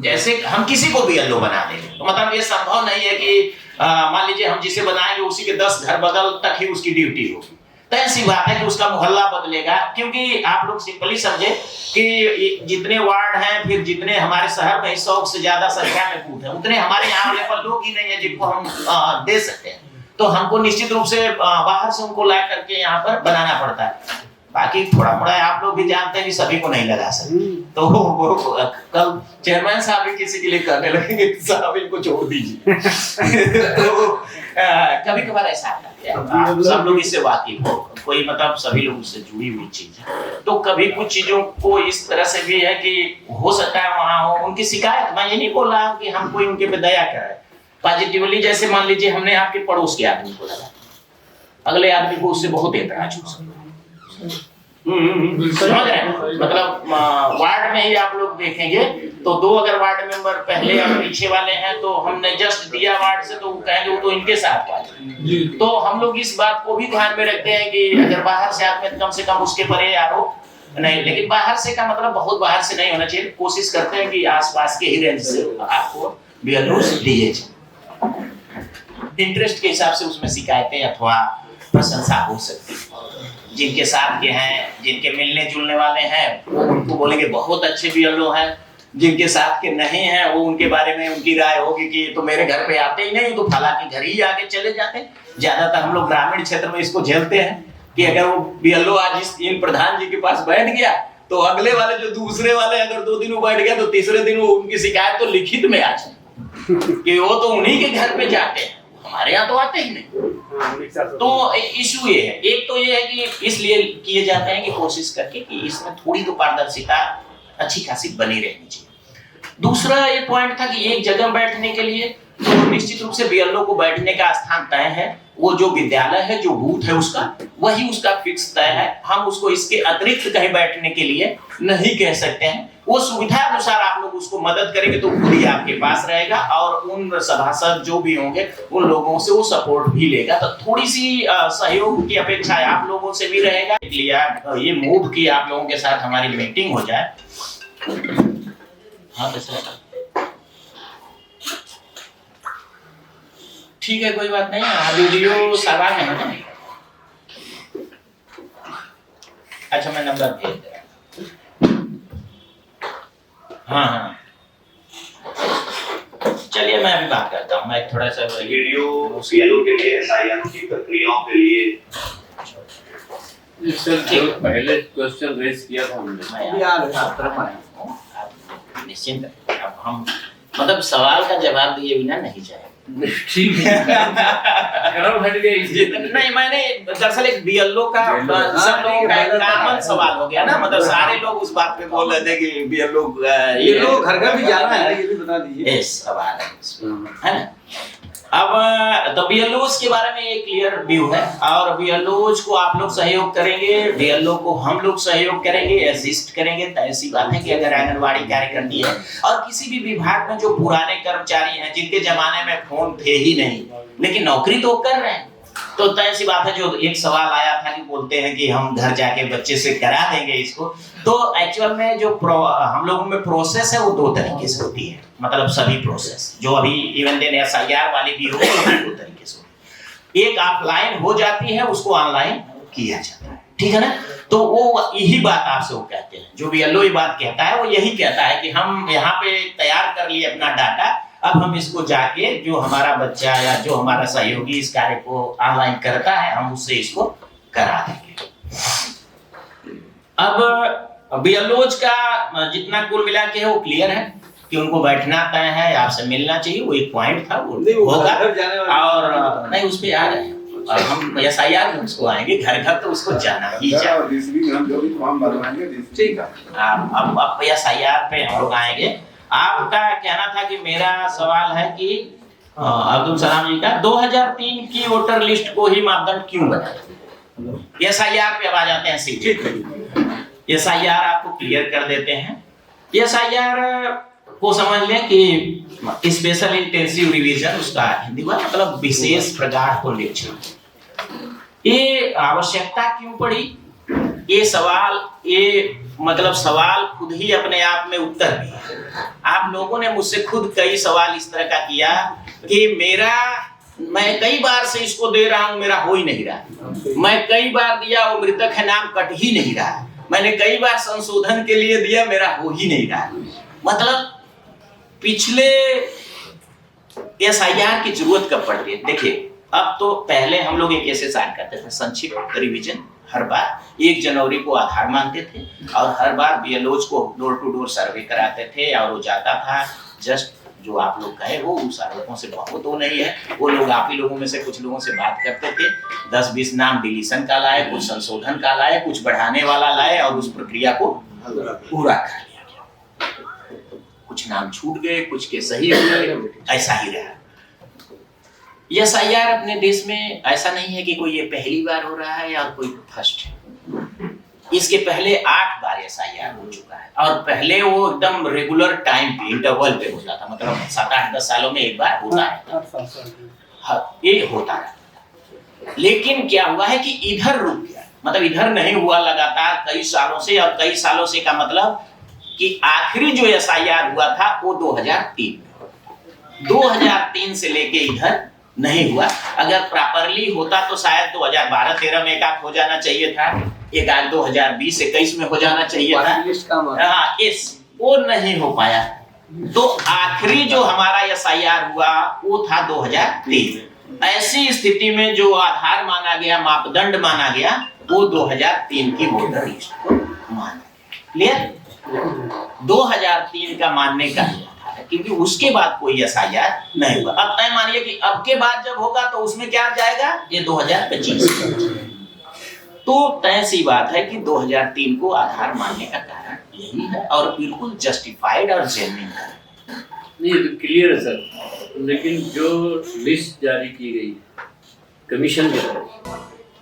जैसे हम किसी को बीएलओ बना देंगे तो मतलब ये संभव नहीं है कि मान लीजिए हम जिसे बनाएंगे उसी के 10 घर बगल तक ही उसकी ड्यूटी होगी, तो ऐसी बात है कि उसका मोहल्ला बदलेगा। क्योंकि आप लोग सिंपली समझे कि जितने वार्ड हैं, फिर जितने हमारे शहर में 100 से ज्यादा संख्या में बूथ है, उतने हमारे यहाँ लेवल लोग ही नहीं है जिनको हम दे सकते हैं। तो हमको निश्चित रूप से बाहर से उनको ला करके यहाँ पर बनाना पड़ता है। बाकी थोड़ा मोड़ा आप लोग भी जानते हैं कि सभी को नहीं लगा सकते, तो वो कल चेयरमैन साहब भी किसी के लिए करने लगेंगे, साहब इनको छोड़ दीजिए। तो कभी कभार ऐसा आता है, सब लोग इससे वाकिफ हो, कोई मतलब सभी लोग उससे जुड़ी हुई चीज है, तो कभी कुछ चीजों को इस तरह से भी है कि हो सकता है वहां हो उनकी शिकायत। मैं ये नहीं बोल रहा कि हम कोई उनके पे दया कराए पॉजिटिवली, जैसे मान लीजिए हमने आपके पड़ोस के आदमी को लगा, अगले आदमी को उससे बहुत एतराज हो सकता है। समझ रहे हैं? मतलब वार्ड में ही आप लोग देखेंगे तो 2 अगर वार्ड मेंबर पहले और पीछे वाले हैं तो हमने जस्ट दिया वार्ड से, तो वो कहेंगे वो तो इनके साथ वाले। तो हम लोग इस बात को भी ध्यान में रखते हैं कि अगर बाहर से आदमी कम से कम उसके परे आरोप नहीं, लेकिन बाहर से का मतलब बहुत बाहर से नहीं होना चाहिए। कोशिश करते हैं कि आसपास के ही रेंज से आपको बीएलओ दिए जाए। इंटरेस्ट के हिसाब से उसमें शिकायतें अथवा प्रशंसा हो सकती है। जिनके साथ के हैं, जिनके मिलने जुलने वाले हैं, वो उनको बोलेंगे बहुत अच्छे बीएलओ हैं। जिनके साथ के नहीं हैं, वो उनके बारे में उनकी राय होगी कि तो मेरे घर पे आते ही नहीं, तो फला के घर ही आके चले जाते हैं। ज्यादातर हम लोग ग्रामीण क्षेत्र में इसको झेलते हैं कि अगर वो बीएलओ आज इन प्रधान जी के पास बैठ गया तो अगले वाले जो दूसरे वाले अगर 2 दिन वो बैठ गया तो तीसरे दिन वो उनकी शिकायत तो लिखित में आ जाए कि वो तो उन्हीं के घर पे जाते हैं, हमारे यहाँ तो आते ही नहीं। तो इशू ये है, एक तो ये है कि इसलिए किए जाते हैं कि कोशिश करके कि इसमें थोड़ी तो पारदर्शिता अच्छी खासी बनी रहनी चाहिए। दूसरा ये पॉइंट था कि एक जगह बैठने के लिए तो निश्चित रूप से बीएलओ को बैठने का स्थान तय है, वो जो विद्यालय है, जो बूथ है उसका, वही उसका फिक्स तय है। हम उसको इसके अतिरिक्त कहीं बैठने के लिए नहीं कह सकते हैं। वो सुविधा अनुसार आप लोग उसको मदद करेंगे तो खुद ही आपके पास रहेगा और उन सभासद जो भी होंगे उन लोगों से वो सपोर्ट भी लेगा। तो थोड़ी सी सहयोग की अपेक्षा आप लोगों से भी रहेगा। इसलिए ये मूव की आप लोगों के साथ हमारी मीटिंग हो जाए। हाँ ठीक है, कोई बात नहीं। वीडियो सवाल है ना? अच्छा, मैं नंबर भेज दे रहा हूँ। हाँ, चलिए मैं अभी बात करता हूँ। मैं थोड़ा सा वीडियो बीएलओ के लिए एसआईआर की प्रक्रियाओं के लिए सर जो पहले क्वेश्चन रेज किया था हमने निश्चिंत अब हम मतलब सवाल का जवाब दिए बिना नहीं जाए ठीक है गरम हट गई नहीं मैंने दरअसल एक बीएलओ का सब लोगों का कॉमन सवाल हो गया ना मतलब सारे लोग उस बात पे बोल रहे थे कि बीएलओ ये लोग घर घर भी जाना है ये भी बता दीजिए यस सवाल है ना। अब तो बीएलओज के बारे में एक क्लियर व्यू है और बीएलओज को आप लोग सहयोग करेंगे, बीएलओ को हम लोग सहयोग करेंगे, असिस्ट करेंगे। तो ऐसी बात है कि अगर आंगनवाड़ी कार्यकर्ती है और किसी भी विभाग में जो पुराने कर्मचारी हैं जिनके जमाने में फोन थे ही नहीं लेकिन नौकरी तो कर रहे हैं, तो तय सी बात है। जो एक सवाल आया था कि बोलते हैं कि हम घर जाके बच्चे से करा देंगे इसको, तो एक्चुअल में जो हम लोगों में प्रोसेस है वो दो तरीके से होती है, मतलब सभी प्रोसेस जो अभी इवन देन एसआईआर वाली भी हो दो तरीके से होती है। एक ऑफलाइन हो जाती है, उसको ऑनलाइन किया जाता है, ठीक है ना। तो वो यही बात आपसे वो कहते हैं, जो बीएलओ ये बात कहता है वो यही कहता है कि हम यहाँ पे तैयार कर लिए अपना डाटा, अब हम इसको जाके जो हमारा बच्चा या जो हमारा सहयोगी इस कार्य को ऑनलाइन करता है हम उससे इसको करा देंगे। अब बीएलओज का जितना कुल मिला के है वो क्लियर है कि उनको बैठना तय है, आपसे मिलना चाहिए, वो एक पॉइंट था वो होगा। और नहीं उस पे आ रहे हैं और हम एसआईआर में उसको आएंगे, घर घर तो उसको जाना ही चाहिए। ठीक है अब एसआईआर पे हम लोग आएंगे। आपका कहना था कि मेरा सवाल है कि अब्दुल सलाम जी का 2003 की वोटर लिस्ट को ही मापदंड क्यों बनाया? एसआईआर पे अब आ जाते हैं सीधे। एसआईआर आपको क्लियर कर देते हैं। एसआईआर को समझ लें कि स्पेशल इंटेंसिव रिवीजन, उसका हिंदी में मतलब विशेष प्रगाढ़ पुनरीक्षण। ये आवश्यकता क्यों पड़ी? ये सवाल मतलब सवाल खुद ही अपने आप में उत्तर भी है। आप लोगों ने मुझसे खुद कई सवाल इस तरह का किया कि मैं कई बार से इसको दे रहा हूं, मेरा हो ही नहीं रहा। मैं कई बार दिया, वो मृतक है नाम कट ही नहीं रहा। मैंने कई बार संशोधन के लिए दिया, मेरा हो ही नहीं रहा। मतलब पिछले एसआईआर की जरूरत कब पड़ती है? देखिए अब तो पहले हम लोग एक एसएसआर करते थे, संक्षिप्त रिवीजन। हर बार 1 जनवरी को आधार मांगते थे और हर बार बीएलओज को डोर टू डोर सर्वे कराते थे और वो जाता था। जस्ट जो आप लोग कहे वो उस आरोपों से बहुत वो नहीं है, वो लोग आप ही लोगों में से कुछ लोगों से बात करते थे, 10-20 नाम डिलीशन का लाए, कुछ संशोधन का लाए, कुछ बढ़ाने वाला लाए और उस प्रक्रिया को पूरा कर लिया। कुछ नाम छूट गए, कुछ के सही हो गए, ऐसा ही रहा। एसआईआर अपने देश में ऐसा नहीं है कि कोई ये पहली बार हो रहा है या कोई फर्स्ट है। इसके पहले 8 बार एसआईआर हो चुका है और पहले वो एकदम रेगुलर टाइम पे इंटरवल पे होता था, मतलब 7-8-10 सालों में एक बार होता है। ये होता है। लेकिन क्या हुआ है कि इधर रुक गया, मतलब इधर नहीं हुआ लगातार कई सालों से। और कई सालों से का मतलब कि आखिरी जो एसआईआर हुआ था वो 2003 में, 2003 से लेके इधर नहीं हुआ। अगर प्रॉपरली होता तो शायद 2012-13 में एक आध हो जाना चाहिए था, एक आध 2020-21 में हो जाना चाहिए था। हाँ, इस वो नहीं हो पाया। तो आखिरी जो हमारा एसआईआर हुआ वो था 2003। ऐसी स्थिति में जो आधार माना गया, मापदंड माना गया, वो 2003 की वोटर लिस्ट को माना गया। क्लियर? 2003 का मानने का क्योंकि उसके बाद कोई एसआईआर नहीं हुआ। अब तय मानिए कि अब के बाद जब होगा तो उसमें क्या जाएगा, ये 2025। तो तय सी बात है कि 2003 को आधार मानने का कारण यही है और बिल्कुल जस्टिफाइड और जेन्युइन है। नहीं तो क्लियर है सर, लेकिन जो लिस्ट जारी की गई कमीशन के द्वारा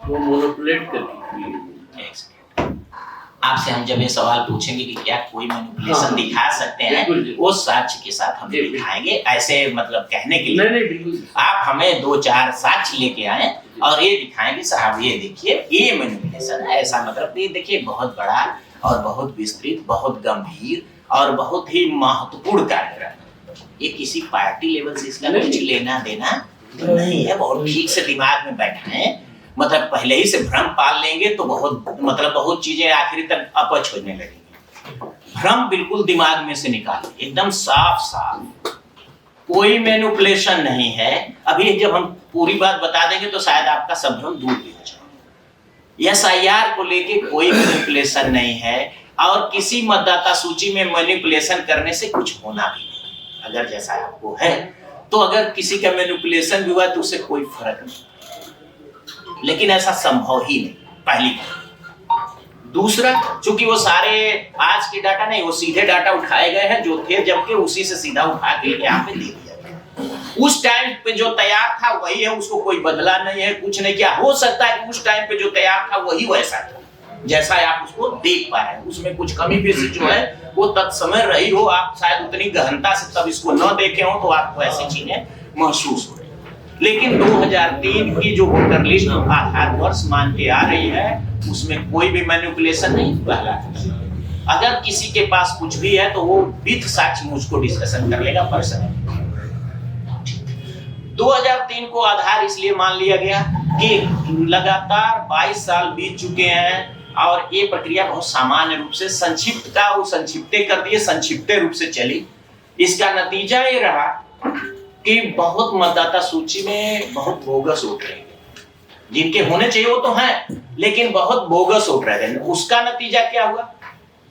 वो मोनोपुलेट करके की गई। आपसे हम जब ये सवाल पूछेंगे कि क्या कोई मैनिपुलेशन दिखा सकते हैं, वो साक्ष्य के साथ हम दिखाएंगे। ऐसे मतलब कहने के लिए नहीं, आप हमें 2-4 साक्ष्य लेके आए और ये दिखाएंगे साहब ये देखिए ये मैनिपुलेशन है। ऐसा मतलब ये देखिए बहुत बड़ा और बहुत विस्तृत, बहुत गंभीर और बहुत ही महत्वपूर्ण कार्यक्रम। ये किसी पार्टी लेवल से इसका कुछ लेना देना नहीं है। बहुत ठीक से दिमाग में बैठाएं, मतलब पहले ही से भ्रम पाल लेंगे तो बहुत चीजें आखिरी तक अपच होने लगेंगी। भ्रम बिल्कुल दिमाग में से निकालिए, एकदम साफ साफ। कोई मैनिपुलेशन नहीं है। अभी जब हम पूरी बात बता देंगे तो शायद आपका संभ्रम दूर भी हो जाए। SIR को लेके कोई मैनिपुलेशन नहीं है और किसी मतदाता सूची में मैनिपुलेशन करने से कुछ होना भी नहीं। अगर जैसा आपको है तो अगर किसी का मैनिपुलेशन भी हुआ तो उससे कोई फर्क नहीं, लेकिन ऐसा संभव ही नहीं, पहली बात। दूसरा, चूंकि वो सारे आज के डाटा नहीं, वो सीधे डाटा उठाए गए हैं जो थे, जबकि उसी से सीधा उठा के यहाँ पे दे दिया गया। उस टाइम पे जो तैयार था वही है, उसको कोई बदला नहीं है, कुछ नहीं किया। हो सकता है कि उस टाइम पे जो तैयार था वही वैसा था जैसा आप उसको देख पा रहे हैं। उसमें कुछ कमी पेशी जो है वो तत्समय रही हो, आप शायद उतनी गहनता से तब इसको न देखे हो तो आपको ऐसी चीजें महसूस हो रही। लेकिन 2003 की जो वोटर लिस्ट आधार वर्ष मान के आ रही है उसमें कोई भी मैनिपुलेशन नहीं पहला। अगर किसी के पास कुछ भी है तो वो विथ साक्ष्य मुझको डिस्कशन कर लेगा पर्सनल। 2003 को आधार इसलिए मान लिया गया कि लगातार 22 साल बीत चुके हैं और ये प्रक्रिया बहुत सामान्य रूप से संक्षिप्त का वो संक्षिप्ते कर दिए, संक्षिप्त रूप से चली। इसका नतीजा ये रहा कि बहुत मतदाता सूची में बहुत बोगस वोट रहे, जिनके होने चाहिए वो तो हैं, लेकिन बहुत बोगस वोट रहे। उसका नतीजा क्या हुआ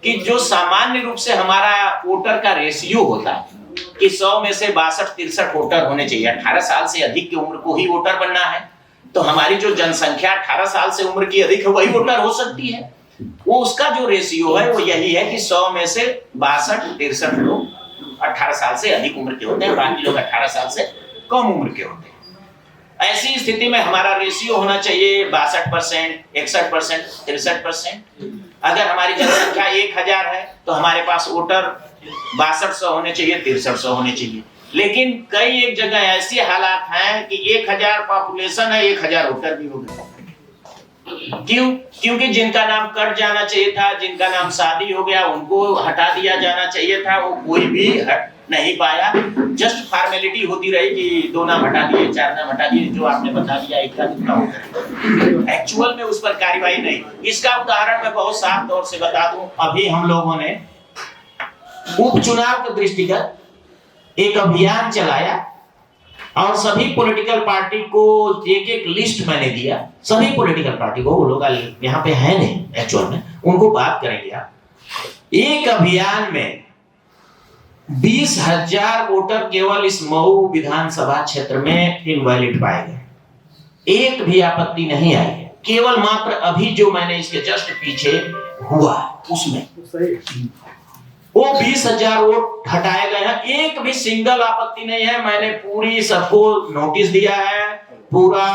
कि जो सामान्य रूप से हमारा वोटर का रेशियो होता है कि 100 में से 62-63 वोटर होने चाहिए, 18 साल से अधिक की उम्र को ही वोटर बनना है, तो हमारी जो जनसंख्या 18 साल से उम्र की अधिक है वही वोटर हो सकती है। वो उसका जो रेशियो है वो यही है कि 100 में से 62-63 लोग 18 साल से अधिक उम्र के होते हैं, बाकी लोग 18 साल से कम उम्र के होते हैं। ऐसी स्थिति में हमारा रेशियो होना चाहिए 62%, 61%, 63%। अगर हमारी जनसंख्या 1000 है तो हमारे पास वोटर 6200 होने चाहिए, 6300 होने चाहिए। लेकिन कई एक जगह ऐसी हालात हैं कि 1000 पॉपुलेशन है, 1000 वोटर भी हो गए। क्यों? क्योंकि जिनका नाम कट जाना चाहिए था, जिनका नाम शादी हो गया, उनको हटा दिया जाना चाहिए था, वो कोई भी हट नहीं पाया। जस्ट फॉर्मेलिटी होती रही कि 2 नाम हटा दिए, 4 नाम हटा दिए, जो आपने बता दिया एक का कितना होगा। एक्चुअल में उस पर कार्रवाई नहीं। इसका उदाहरण मैं बहुत साफ तौर से बता दूं। अभी हम लोगों ने उपचुनाव के दृष्टिगत एक अभियान चलाया और सभी पॉलिटिकल पार्टी को एक लिस्ट मैंने दिया, सभी पॉलिटिकल पार्टी को। वो लोग यहाँ पे है नहीं एक्चुअल में, उनको बात करेंगे आप। एक अभियान में 20,000 वोटर केवल इस मऊ विधानसभा क्षेत्र में इनवैलिड पाए गए। एक भी आपत्ति नहीं आई है, केवल मात्र अभी जो मैंने इसके जस्ट पीछे हुआ उसमें वो 20,000 वोट हटाए गए हैं। एक भी सिंगल आपत्ति नहीं है। मैंने पूरी सबको नोटिस दिया है, पूरा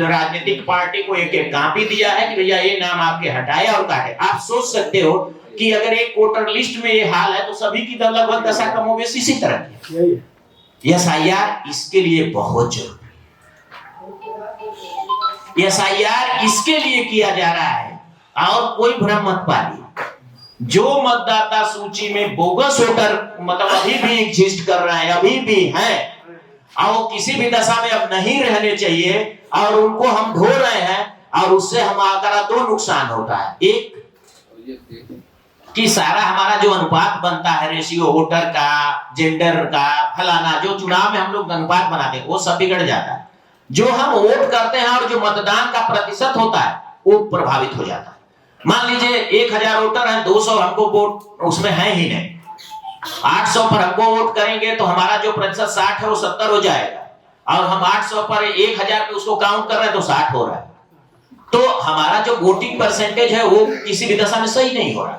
राजनीतिक पार्टी को एक कॉपी दिया है कि भैया ये नाम आपके हटाए और काटे। आप सोच सकते हो कि अगर एक वोटर लिस्ट में ये हाल है तो सभी की लगभग दशा कमोबेश इसी तरह की। SIR इसके लिए बहुत जरूरी, SIR इसके लिए किया जा रहा है। और कोई भ्रम मत पालिए, जो मतदाता सूची में बोगस वोटर मतलब अभी भी एग्जिस्ट कर रहे हैं, अभी भी हैं और वो किसी भी दशा में अब नहीं रहने चाहिए और उनको हम ढो रहे हैं और उससे हमारा 2 नुकसान होता है। एक कि सारा हमारा जो अनुपात बनता है रेशियो वोटर का, जेंडर का, फलाना जो चुनाव में हम लोग अनुपात बनाते हैं वो सब बिगड़ जाता है। जो हम वोट करते हैं और जो मतदान का प्रतिशत होता है वो प्रभावित हो जाता है। मान लीजिए 1000 वोटर हैं, 200 हमको वोट उसमें है ही नहीं, 800 पर हमको वोट करेंगे तो हमारा जो प्रतिशत 60 है वो 70 हो जाएगा और हम 800 पर 1000 पे उसको काउंट कर रहे हैं तो 60 हो रहा है। तो हमारा जो वोटिंग परसेंटेज है वो किसी भी दशा में सही नहीं हो रहा।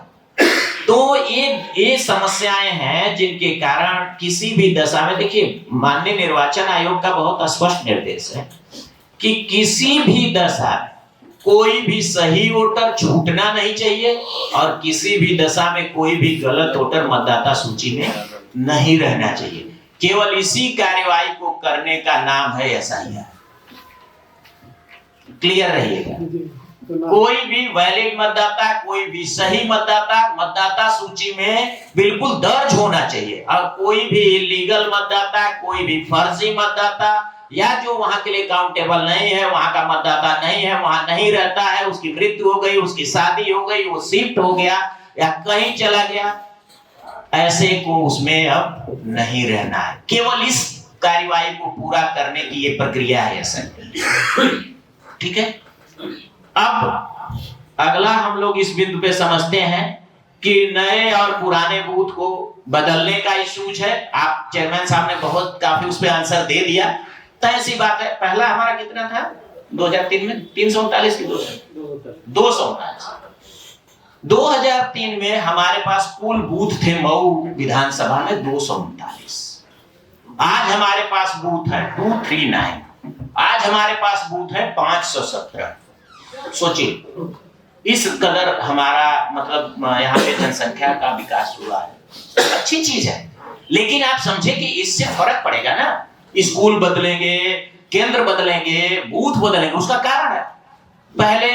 तो ये समस्याएं हैं जिनके कारण किसी भी दशा में, देखिए माननीय निर्वाचन आयोग का बहुत स्पष्ट निर्देश है कि किसी भी दशा में कोई भी सही वोटर छूटना नहीं चाहिए और किसी भी दशा में कोई भी गलत वोटर मतदाता सूची में नहीं रहना चाहिए। केवल इसी कार्यवाही को करने का नाम है SIR। क्लियर रहिएगा। कोई भी वैलिड मतदाता, कोई भी सही मतदाता मतदाता सूची में बिल्कुल दर्ज होना चाहिए और कोई भी इलीगल मतदाता, कोई भी फर्जी मतदाता या जो वहां के लिए काउंटेबल नहीं है, वहां का मतदाता नहीं है, वहां नहीं रहता है, उसकी मृत्यु हो गई, उसकी शादी हो गई, वो शिफ्ट हो गया या कहीं चला गया, ऐसे को उसमें अब नहीं रहना है। केवल इस कार्यवाही को पूरा करने की ये प्रक्रिया है असेंबली। ठीक है, अब अगला हम लोग इस बिंदु पे समझते हैं कि नए और पुराने बूथ को बदलने का इशूज है। आप चेयरमैन साहब ने बहुत काफी उस पे आंसर दे दिया। तो ऐसी बात है, पहला हमारा कितना था 2003 में 339 की 239। 2003 में हमारे पास कुल बूथ थे मऊ विधानसभा में 239। आज हमारे पास बूथ है 239। आज हमारे पास बूथ है 517। सोचिए इस कदर हमारा मतलब यहाँ पे जनसंख्या का विकास हुआ है। अच्छी चीज है, लेकिन आप समझे कि इससे फर्क पड़ेगा ना। स्कूल बदलेंगे, केंद्र बदलेंगे, बूथ बदलेंगे, उसका कारण है पहले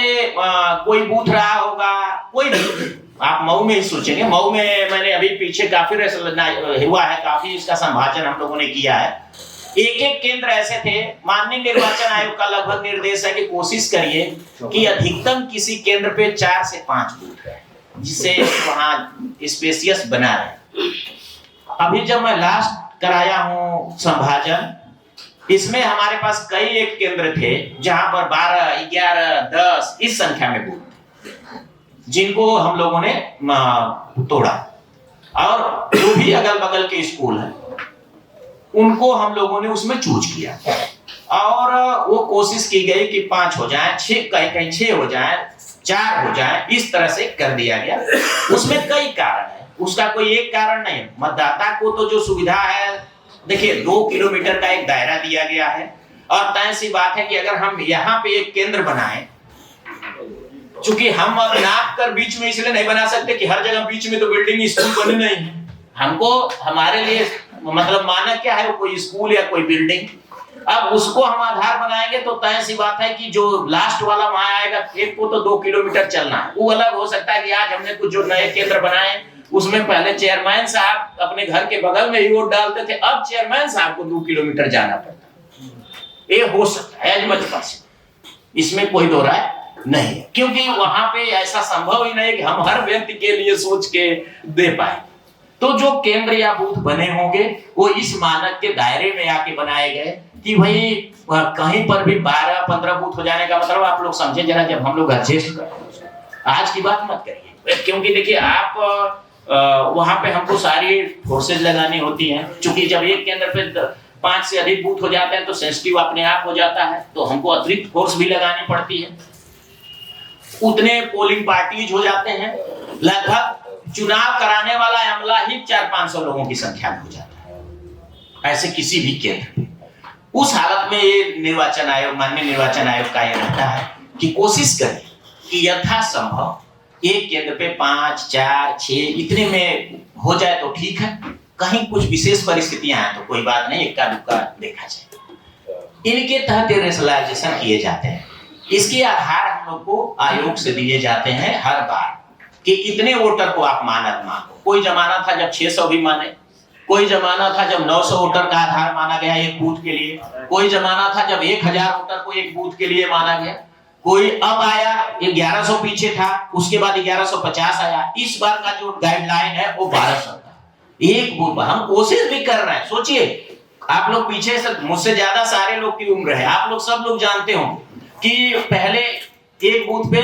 कोई बूथ रहा होगा, कोई नहीं। आप मऊ में ही सोचेंगे, मऊ में मैंने अभी पीछे काफी हुआ है, काफी इसका संभाषण हम लोगों ने किया है। एक एक केंद्र ऐसे थे, माननीय निर्वाचन आयोग का लगभग निर्देश है कि कोशिश करिए कि अधिकतम किसी केंद्र पे 4 से 5 बूथ है, जिससे वहाँ स्पेसियस बना रहे। अभी जब मैं लास्ट कराया हूँ संभाजन, इसमें हमारे पास कई एक केंद्र थे जहां पर 12, 11, 10 इस संख्या में बूथ थे, जिनको हम लोगों ने तोड़ा। और जो भी अगल बगल के स्कूल हैं उनको हम लोगों ने उसमें चूज किया, और वो कोशिश की गई कि 5 हो जाए, 6 कहीं 6 हो जाए, 4 हो जाए, इस तरह से कर दिया गया। उसमें कई कारण है, उसका कोई एक कारण नहीं। मतदाता को तो जो सुविधा है, देखिए 2 किलोमीटर का एक दायरा दिया गया है, और तय सी बात है कि अगर हम यहाँ पे एक केंद्र बनाएं, चूंकि हम अब नाप कर बीच में इसलिए नहीं बना सकते कि हर जगह बीच में तो बिल्डिंग स्कूल बने नहीं है। हमको हमारे लिए मतलब मानक क्या है, कोई स्कूल या कोई बिल्डिंग। अब उसको हम आधार बनाएंगे तो तय सी बात है कि जो लास्ट वाला वहां आएगा, एक को तो 2 किलोमीटर चलना है। वो अलग हो सकता है कि आज हमने कुछ जो नए केंद्र बनाए उसमें पहले चेयरमैन साहब अपने घर के बगल में ही वोट डालते थे, अब चेयरमैन साहब को 2 किलोमीटर जाना पड़ता। ये हो सकता है एज मच पॉसिबल, इसमें कोई दो राय नहीं है, क्योंकि वहां पे ऐसा संभव ही नहीं कि हम हर व्यक्ति के लिए सोच के दे पाए। तो जो केंद्र या बूथ बने होंगे वो इस मानक के दायरे में आके बनाए गए कि भाई कहीं पर भी 12-15 बूथ हो जाने का मतलब आप लोग समझे जरा, जब हम लोग एडजस्ट करें। आज की बात मत करिए, क्योंकि देखिए आप वहां पे हमको सारी फोर्सेज लगानी होती हैं। चूंकि जब एक केंद्र पे 5 से अधिक बूथ हो जाते हैं तो सेंसिटिव अपने आप हो जाता है, तो हमको अतिरिक्त फोर्स भी लगानी पड़ती है। उतने पोलिंग पार्टीज हो जाते हैं, लगभग चुनाव कराने वाला अमला ही 400-500 लोगों की संख्या में हो जाता है, ऐसे किसी भी केंद्र में। उस हालत में ये निर्वाचन आयोग, माननीय निर्वाचन आयोग का ये रहता है कि कोशिश करें कि यथासंभव एक केंद्र पे 5, 4, 6 इतने में हो जाए तो ठीक है। कहीं कुछ विशेष परिस्थितियां हैं तो कोई बात नहीं, इक्का दुक्का देखा जाए। इनके तहत रेशनलाइजेशन किए जाते हैं। इसके आधार हम लोग को आयोग से दिए जाते हैं हर बार कि इतने वोटर को आप मानक मानो। कोई जमाना था जब 600 भी माने, कोई जमाना था जब 900 वोटर का आधार माना गया एक बूथ के लिए, कोई जमाना था जब 1000 वोटर को एक बूथ के लिए माना गया, कोई अब आया 1100 पीछे था, उसके बाद 1150 आया। इस बार का जो गाइडलाइन है वो 1200 का एक बूथ। हम कोशिश भी कर रहे हैं। सोचिए आप लोग पीछे से, मुझसे ज्यादा सारे लोग की उम्र है, आप लोग सब लोग जानते हो कि पहले एक बूथ पे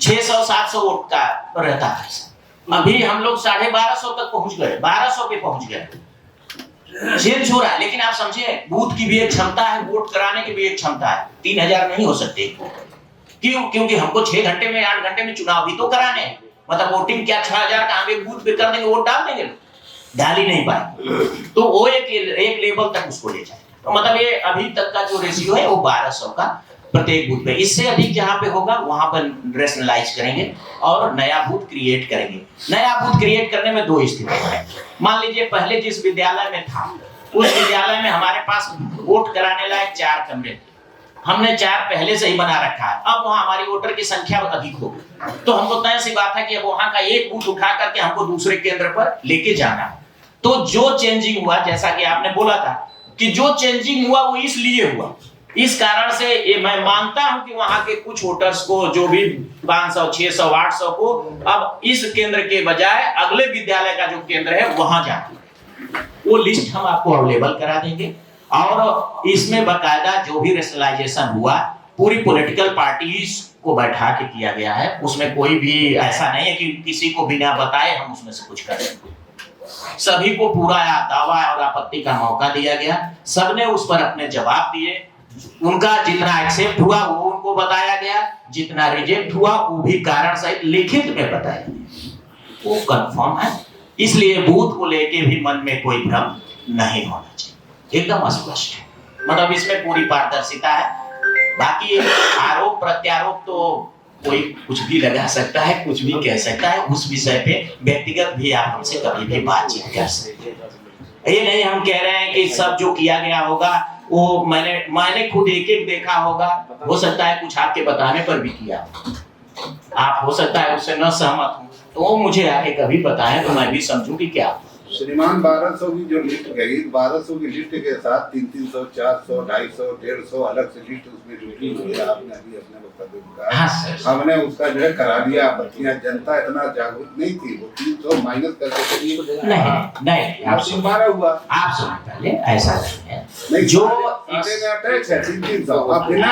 600-700 वोट का रहता था। अभी हम लोग 1250 तक पहुंच गए, 1200 पे पहुंच गए। चेंज हो रहा है, लेकिन आप समझिए बूथ की भी एक क्षमता है, वोट कराने की भी एक क्षमता है। 3000 नहीं हो सकते। क्यों? क्योंकि हमको 6 घंटे में 8 घंटे में चुनाव भी तो कराने हैं। मतलब वोटिंग क्या 6000 का हम एक बूथ पे कर देंगे, वोट डाल देंगे, डाल ही नहीं पाएंगे। तो वो एक लेवल तक उसको ले जाए। तो मतलब ये अभी तक का जो रेशियो है वो 1200 का प्रत्येक बूथ पे। इससे अधिक जहां पे होगा वहां पर रेशनलाइज करेंगे और नया बूथ क्रिएट करेंगे। नया बूथ क्रिएट करने में 2 स्थिति है। मान लीजिए पहले जिस विद्यालय में था उस विद्यालय में हमारे पास वोट कराने लायक 4 कमरे, हमने 4 पहले से ही बना रखा है। अब वहां हमारी वोटर की संख्या अधिक हो गई, तो हमको तय सी बात है कि अब वहां का एक बूथ उठा करके हमको दूसरे केंद्र पर लेके जाना है। तो जो चेंजिंग हुआ, जैसा कि आपने बोला था कि जो चेंजिंग हुआ वो इसलिए हुआ इस कारण से ये मैं मानता हूं कि वहां के कुछ वोटर्स को जो भी 500, 600, 800 को अब इस केंद्र के बजाय अगले विद्यालय का जो केंद्र है वहां जाती। वो लिस्ट हम आपको अवेलेबल करा देंगे और इसमें बकायदा जो भी रेशनलाइजेशन हुआ पूरी पॉलिटिकल पार्टीज को बैठा के किया गया है। उसमें कोई भी ऐसा नहीं है कि किसी को बिना बताए हम उसमें से कुछ कर देंगे। सभी को पूरा दावा और आपत्ति का मौका दिया गया, सबने उस पर अपने जवाब दिए। उनका जितना एक्सेप्ट हुआ वो उनको बताया गया, जितना रिजेक्ट हुआ वो भी कारण सहित लिखित में बताया गया। वो कंफर्म है, इसलिए बूथ को लेके भी मन में कोई भ्रम नहीं होना चाहिए, एकदम स्पष्ट है। मतलब इसमें पूरी पारदर्शिता है। बाकी आरोप प्रत्यारोप तो कोई कुछ भी लगा सकता है, कुछ भी कह सकता है। उस विषय पे व्यक्तिगत भी आप हमसे कभी भी बातचीत कर सकते हैं। ये नहीं हम कह रहे हैं कि सब जो किया गया होगा वो मैंने खुद एक एक देखा होगा। हो सकता है कुछ आपके बताने पर भी किया, आप हो सकता है उससे न सहमत हो, तो मुझे आके कभी बताएं तो मैं भी समझूं कि क्या। श्रीमान 1200 की जो लिस्ट गई, 1200 की लिस्ट के साथ 300, 400, 250, 150 अलग से लिस्ट उसमें जुड़ी हुई है। आपने अभी अपने वक्तव्य में कहा, हमने उसका जो है करा दिया। आपत्तियां, जनता इतना जागरूक नहीं थी, वो 300 माइनस करके चलिए नहीं आप सुन पा रहे हुआ, आप सुन पहले ऐसा नहीं है नहीं जो सारे में अटैच है 300 आप बिना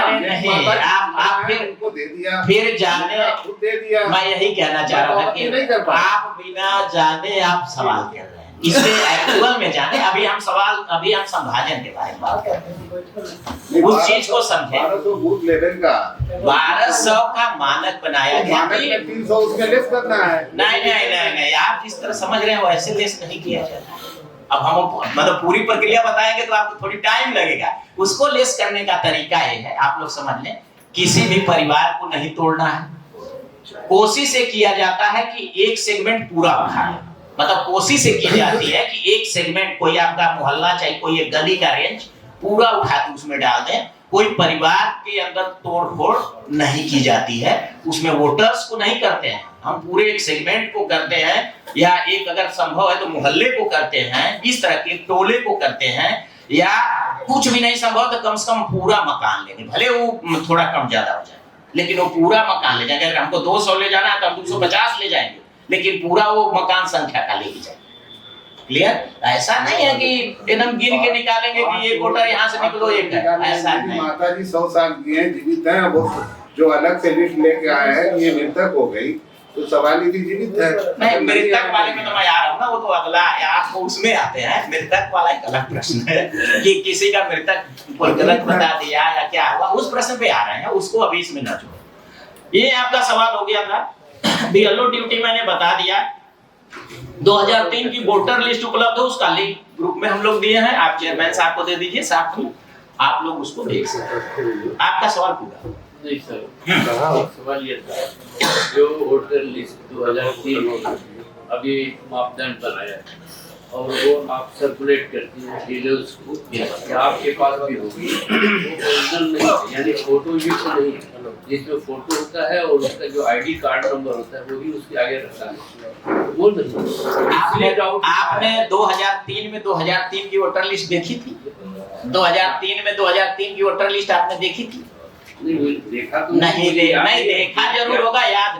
आप दे दिया, फिर जाने दे दिया। मैं यही कहना चाह रहा था कि आप बिना जाने आप सवाल कर रहे हैं, इसलिए एक्चुअल में जाने। अभी हम संभाजन के बारे में बात करते हैं, उस चीज को समझे। 1200 बूथ लेवल का 1200 का मानक बनाया गया, 300 उसमें लेस करना है। नहीं, आप जिस तरह समझ रहे हैं वैसे लेस नहीं किया जाता। अब हम मतलब पूरी प्रक्रिया बताएंगे तो आपको थोड़ी टाइम लगेगा। उसको लेस करने का तरीका ये है, आप लोग समझ लें, किसी भी परिवार को नहीं तोड़ना है। कोशिश ये किया जाता है कि एक सेगमेंट पूरा उठाए, मतलब कोशिश ये की जाती है कि एक सेगमेंट, कोई आपका मोहल्ला चाहे कोई एक गली का रेंज पूरा उठा के उसमें डाल दें। कोई परिवार के अंदर तोड़ फोड़ नहीं की जाती है, उसमें वोटर्स को नहीं करते हैं, हम पूरे एक सेगमेंट को करते हैं, या एक अगर संभव है तो मोहल्ले को करते हैं, इस तरह के टोले को करते हैं, या कुछ भी नहीं संभव तो कम से कम पूरा मकान लेंगे, भले वो थोड़ा कम ज्यादा हो जाए लेकिन वो पूरा मकान ले जाएंगे। अगर हमको 200 ले जाना है तो हम 250 ले जाएंगे, लेकिन पूरा वो मकान संख्या का लेके जाएंगे। क्लियर? ऐसा नहीं है कि एकदम गिन के निकालेंगे कि ये वोटर यहाँ से निकलो एक है, ऐसा नहीं। माता जी 100 साल की हैं, जीवित हैं, वो जो अलग से लिस्ट लेके आए हैं ये मृतक हो गई, तो सवाल ही जीवित है। नहीं, मृतक वाले में तो मैं आ रहा हूँ ना, वो तो अगला आपको उसमें आते हैं। मृतक वाला एक अलग प्रश्न है कि किसी का मृतक कोई गलत बता दिया या क्या हुआ, उस प्रश्न पे आ रहे हैं, उसको अभी इसमें न जोड़ो। ये आपका सवाल हो गया था। बीएलओ ड्यूटी मैंने बता दिया। 2003 की वोटर लिस्ट उपलब्ध है, उसका लिंक ग्रुप में हम लोग दिए हैं, आप चेयरमैन साहब को दे दीजिए, साथ में आप लोग उसको देख सकते हैं। आपका सवाल पूरा नहीं सर, सवाल ये था, जो वोटर लिस्ट 2003 अभी मापदंड बनाया है और वो आप सर्कुलेट करती हैं डीलर्स को, क्या आपके पास भी होगी? ओरिजिनल नहीं, यानी फोटो युक्त नहीं, जिसमें फोटो होता है और उसका जो आईडी कार्ड नंबर होता है वो भी उसके आगे रखा है, वो नहीं। आपने 2003 में 2003 की वोटर लिस्ट देखी थी? 2003 में 2003 की वोटर लिस्ट आपने देखी थी? देखा तो नहीं देखा जरूर होगा, याद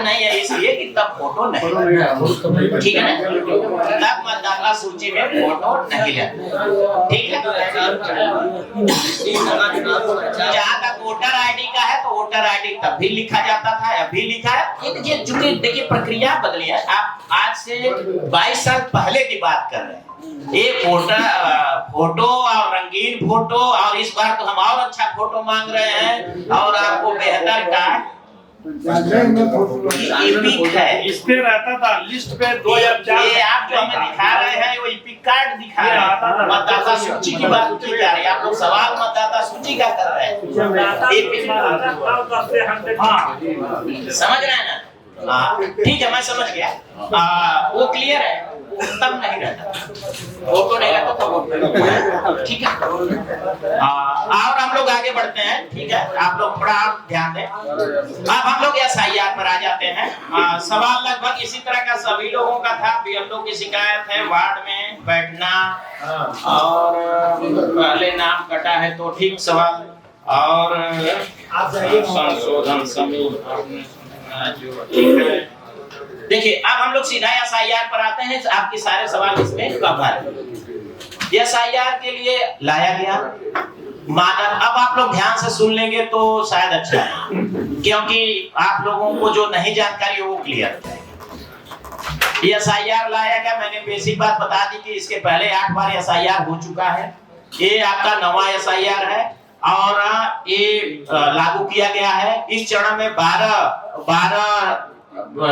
नहीं है, इसलिए कि तब फोटो नहीं, ठीक है ना? तब मतदाता सूची में फोटो नहीं लगता, ठीक है? जहाँ तक वोटर आईडी का है तो वोटर आईडी तब भी लिखा जाता था, अभी लिखा है। ये चूंकि देखिए प्रक्रिया बदली है, आप आज से 22 साल पहले की बात कर रहे हैं। ये फोटो और रंगीन फोटो, और इस बार तो हम और अच्छा फोटो मांग रहे हैं और आपको बेहतर कार्ड है। इस पे रहता था लिस्ट पे 2004। ये आप जो हमें दिखा रहे हैं वो इपिक कार्ड दिखा रहे हैं, मतदाता सूची की बात की जा रही है। आप लोग सवाल मतदाता सूची का कर रहे हैं, समझ रहे हैं ना? ठीक है, मैं समझ गया, वो क्लियर है। तब नहीं रहता, फोटो नहीं रहता तो ठीक है। और हम लोग आगे बढ़ते हैं, ठीक है? आप लोग थोड़ा ध्यान दें। अब हम लोग एसआईआर पर आ जाते हैं। सवाल लगभग इसी तरह का सभी लोगों का था। बीएलओ की शिकायत है वार्ड में बैठना और पहले नाम कटा है तो ठीक सवाल और संशोधन समूह जो ठीक है। देखिए अब हम लोग सीधा एसआईआर पर आते हैं। आपके सारे सवाल इसमें कवर। एसआईआर के लिए लाया गया मानक। अब आप लोग ध्यान से सुन लेंगे तो शायद अच्छा है, क्योंकि आप लोगों को जो नहीं जानकारी है वो क्लियर है। एसआईआर लाया गया। मैंने बेसिक बात बता दी कि इसके पहले 8 बार एसआईआर हो चुका है। ये आपका 9वां एसआईआर है और ये लागू किया गया है। इस चरण में 12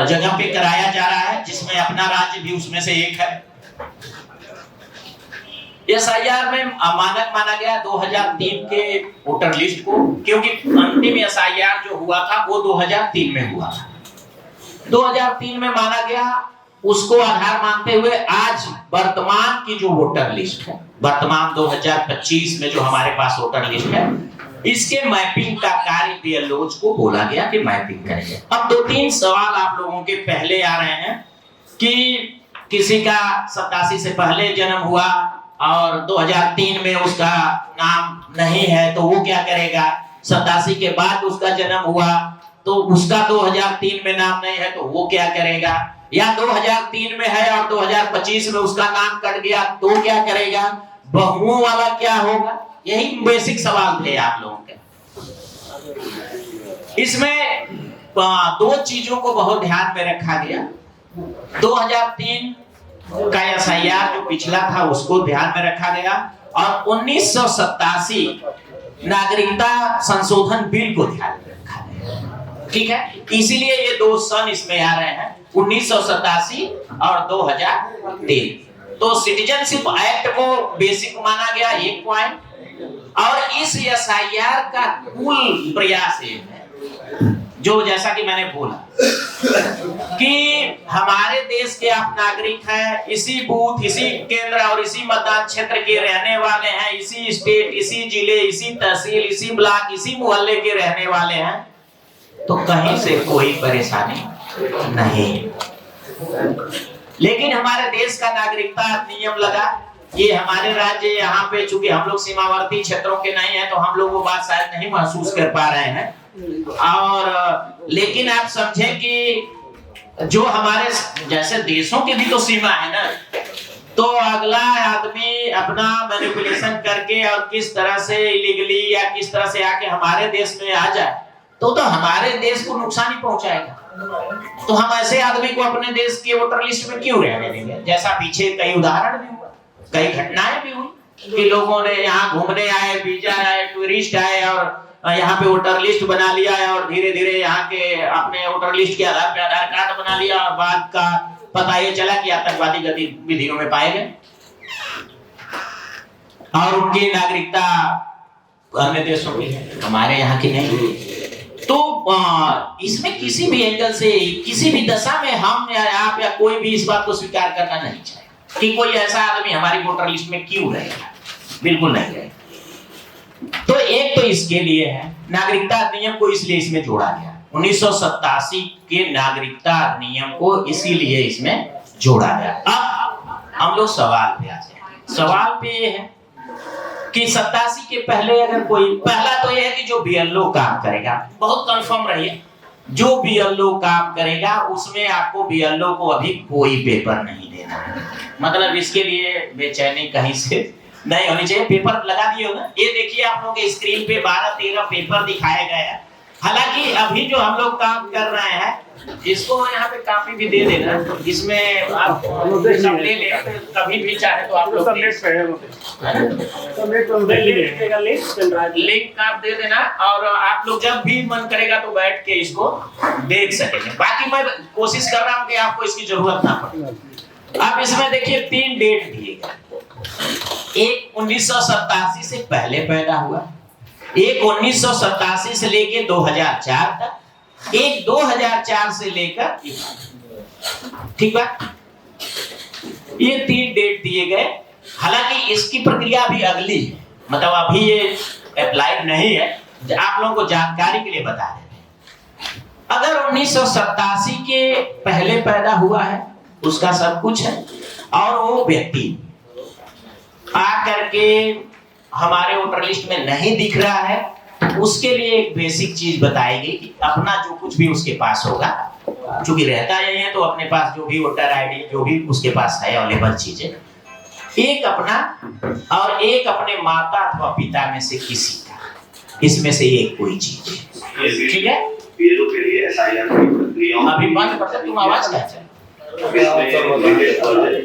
जगह पे कराया जा रहा है, जिसमें अपना राज्य भी उसमें से एक है। एसआईआर में मानक माना गया 2003 के वोटर लिस्ट को, क्योंकि अंतिम एसआईआर जो हुआ था वो 2003 में हुआ था। 2003 में माना गया, उसको आधार मानते हुए आज वर्तमान की जो वोटर लिस्ट है, वर्तमान 2025 में जो हमारे पास वोटर लिस्ट है, इसके मैपिंग का कार्य बीएलओज को बोला गया कि मैपिंग करेंगे। अब 2-3 सवाल आप लोगों के पहले आ रहे हैं कि किसी का 87 से पहले जन्म हुआ और 2003 में उसका नाम नहीं है तो वो क्या करेगा। 87 के बाद उसका जन्म हुआ तो उसका 2003 में नाम नहीं है तो वो क्या करेगा। या 2003 में है और 2025 में उसका नाम कट गया तो क्या करेगा। बहुओं वाला क्या होगा। यही बेसिक सवाल थे आप लोगों के। इसमें 2 चीजों को बहुत ध्यान में रखा गया। 2003 का एसआईआर जो पिछला था उसको ध्यान में रखा गया और 1987 नागरिकता संशोधन बिल को ध्यान में रखा गया। ठीक है, इसीलिए ये 2 सन इसमें आ रहे हैं, 1987 और 2003। तो सिटीजनशिप एक्ट को बेसिक माना गया 1 पॉइंट। और इस एसआईआर का कुल प्रयास ये है, जो जैसा कि मैंने बोला कि हमारे देश के आप नागरिक हैं, इसी बूथ, इसी केंद्र और इसी मतदान क्षेत्र के रहने वाले हैं, इसी स्टेट, इसी जिले, इसी तहसील, इसी ब्लॉक, इसी मोहल्ले के रहने वाले हैं, तो कहीं से कोई परेशानी नहीं। लेकिन हमारे देश का नागरिकता अधिनियम लगा। ये हमारे राज्य यहाँ पे चूंकि हम लोग सीमावर्ती क्षेत्रों के नहीं है तो हम लोग वो बात शायद नहीं महसूस कर पा रहे हैं। और लेकिन आप समझे कि जो हमारे जैसे देशों की भी तो सीमा है ना, तो अगला आदमी अपना मैनिपुलेशन करके और किस तरह से इलीगली या किस तरह से आके हमारे देश में आ जाए तो हमारे देश को नुकसान ही पहुंचाएगा। तो हम ऐसे आदमी को अपने देश के वोटर लिस्ट में क्यों रहने देंगे। जैसा पीछे कई उदाहरण भी हुआ, कई घटनाएं भी हुई कि लोगों ने यहाँ घूमने आए, वीजा आए, टूरिस्ट आए और यहाँ पे वोटर लिस्ट बना लिया है और धीरे धीरे यहाँ के अपने वोटर लिस्ट के आधार पे आधार कार्ड बना लिया और बाद का पता ये चला कि आतंकवादी गतिविधियों में पाए गए और उनकी नागरिकता अन्य देशों की है, हमारे यहाँ की नहीं। तो इसमें किसी भी एंगल से, किसी भी दशा में हम या आप या कोई भी इस बात को स्वीकार करना नहीं चाहे कि कोई ऐसा आदमी हमारी वोटर लिस्ट में क्यों रहेगा, बिल्कुल नहीं रहेगा। तो एक तो इसके लिए है, नागरिकता अधिनियम को इसलिए इसमें जोड़ा गया। 1987 के नागरिकता अधिनियम को इसीलिए इसमें जोड़ा गया। अब हम लोग सवाल पे आते हैं। सवाल पे ये है कि 87 के पहले अगर कोई, पहला तो ये है कि जो बीएलओ काम करेगा, बहुत कंफर्म रहिए, जो बीएलओ काम करेगा उसमें आपको बीएलओ को अभी कोई पेपर नहीं देना है। मतलब इसके लिए बेचैनी कहीं से नहीं होनी चाहिए। पेपर लगा दिए हो ना, ये देखिए आप लोगों के स्क्रीन पे 12-13 पेपर दिखाए गए हैं। हालांकि अभी जो हम लोग काम कर रहे हैं, इसको यहाँ पे काफी भी दे देना, इसमें आप सब ले ले, कभी भी चाहे तो आप लोग लिंक आप दे देना और आप लोग जब भी मन करेगा तो बैठ के इसको देख सकेंगे। बाकी मैं कोशिश कर रहा हूँ कि आपको इसकी जरूरत ना पड़े। आप इसमें देखिए 3 डेट दिए गए, एक 1987 से पहले पैदा हुआ, एक 1987 से लेके 2004 तक, एक 2004 से लेकर, ठीक है, ये 3 डेट दिए गए। हालांकि इसकी प्रक्रिया भी अगली है, मतलब अभी ये अप्लाइड नहीं है, आप लोगों को जानकारी के लिए बता देते हैं। अगर 1987 के पहले पैदा हुआ है, उसका सब कुछ है और वो व्यक्ति आ करके हमारे वोटर लिस्ट में नहीं दिख रहा है, उसके लिए एक बेसिक चीज बताएगी कि अपना जो कुछ भी उसके पास होगा, चूंकि रहता यही है तो अपने पास जो भी वोटर आईडी जो भी उसके पास है अवेलेबल चीजें, एक अपना और एक अपने माता अथवा पिता में से किसी का, इसमें से एक कोई चीज, ठीक है। अभी बंद कर दो, तुम आवाज क्या है?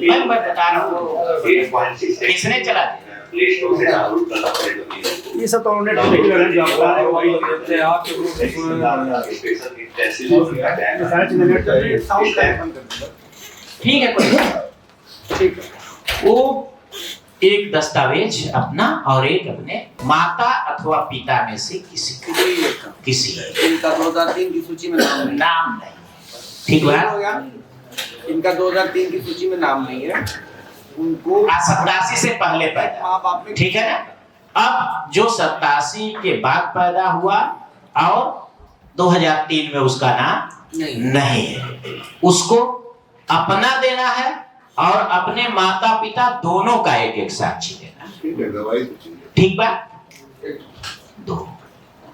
मैं बता रहा हूँ किसने चला दिया ये सब तो नेट पे जो बता रहे हो वही आपके ग्रुप में सारे चीजें नेट पे साउंड का बंद कर दो, ठीक है। कोई ठीक है, वो एक दस्तावेज अपना और एक अपने माता अथवा पिता में से किसी इनका 2003 की सूची में नाम नहीं, ठीक है। इनका 2003 की सूची में नाम नहीं है, उनको 87 से पहले पैदा, ठीक है ना। अब जो 87 के बाद पैदा हुआ और 2003 में उसका नाम नहीं है, उसको अपना देना है और अपने माता पिता दोनों का एक एक साक्षी देना, ठीक बा। दो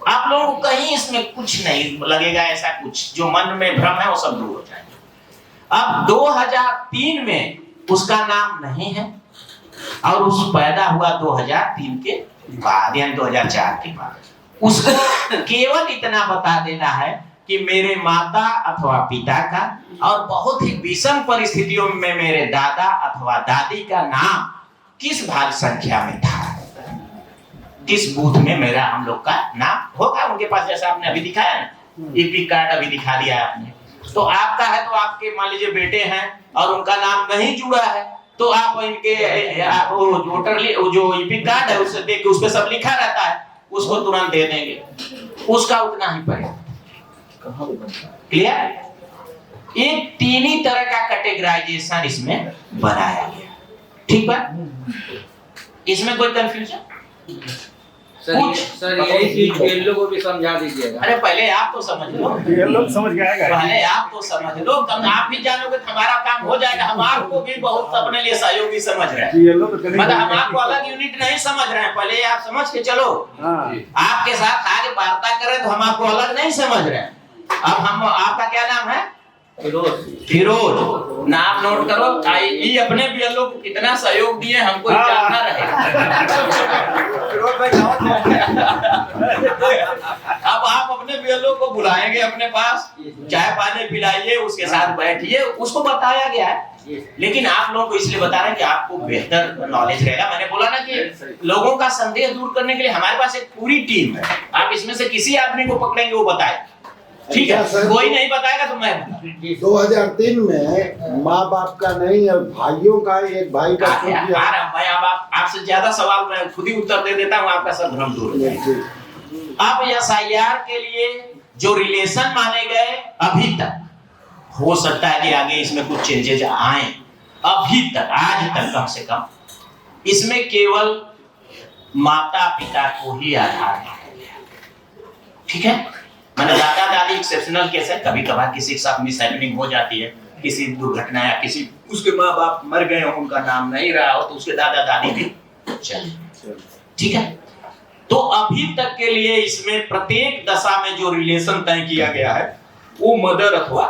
आप लोगों को कहीं इसमें कुछ नहीं लगेगा, ऐसा कुछ जो मन में भ्रम है वो सब दूर हो जाएगा। अब 2003 में उसका नाम नहीं है और उस पैदा हुआ 2003 के बाद यानी 2004 के बाद, उसको केवल इतना बता देना है कि मेरे माता अथवा पिता का और बहुत ही विषम परिस्थितियों में मेरे दादा अथवा दादी का नाम किस भाग संख्या में था, किस बूथ में मेरा हम लोग का नाम होगा उनके पास, जैसा आपने अभी दिखाया ना, ईपी कार्ड अभी दिखा दिया आपने। तो आपका है तो आपके मान लीजिए बेटे हैं और उनका नाम नहीं जुड़ा है तो आप इनके वोटर जो ईपी कार्ड है उससे देख के उस पे सब लिखा रहता है, उसको तुरंत दे देंगे, उसका उतना ही पड़ेगा। क्लियर? एक तीन ही तरह का कैटेगराइजेशन इसमें बनाया गया, ठीक है। इसमें कोई कंफ्यूजन? सर यही चीज लोगों को भी समझा दीजिएगा। अरे पहले आप तो समझ लो, लोग समझ गए, पहले आप तो समझ लो, तब आप भी जानोगे हमारा काम हो जाएगा। हम आपको भी बहुत अपने लिए सहयोगी समझ रहे हैं, मतलब हम आपको अलग यूनिट नहीं समझ रहे हैं, पहले आप समझ के चलो। आपके साथ आगे वार्ता करें तो हम आपको अलग नहीं समझ रहे हैं। अब हम, आपका क्या नाम है? फिरोज, नाम नोट करो। ये अपने भी लोग कितना सहयोग दिए हमको जानना रहेगा। अब आप अपने बीएलओ को बुलाएंगे अपने पास, चाय पानी पिलाइए, उसके साथ बैठिए, उसको बताया गया है। लेकिन आप लोगों को इसलिए बता रहे हैं कि आपको बेहतर नॉलेज रहेगा। मैंने बोला ना कि लोगों का संदेह दूर करने के लिए हमारे पास एक पूरी टीम है। आप इसमें से किसी आदमी को पकड़ेंगे वो बताए, ठीक है। कोई नहीं बताएगा तो मैं 2003 में माँ बाप का नहीं और भाइयों का, एक भाई का मैं अब आपसे ज्यादा सवाल मैं खुद ही उत्तर दे देता हूँ, आपका सब भ्रम दूर हो जाएगा। अब एसआईआर के लिए जो रिलेशन माने गए अभी तक, हो सकता है कि आगे इसमें कुछ चेंजेज आए, अभी तक आज तक कम से कम इसमें केवल माता पिता को ही आधार माना गया, ठीक है। मैंने दादा दादी एक्सेप्शनल केस है, कभी कभार किसी के साथ मिसहैपनिंग हो जाती है, किसी दुर्घटना या किसी उसके माँ बाप मर गए हो, उनका नाम नहीं रहा हो तो उसके दादा दादी भी चले, ठीक है। तो अभी तक के लिए इसमें प्रत्येक दशा में जो रिलेशन तय किया गया है वो मदर अथवा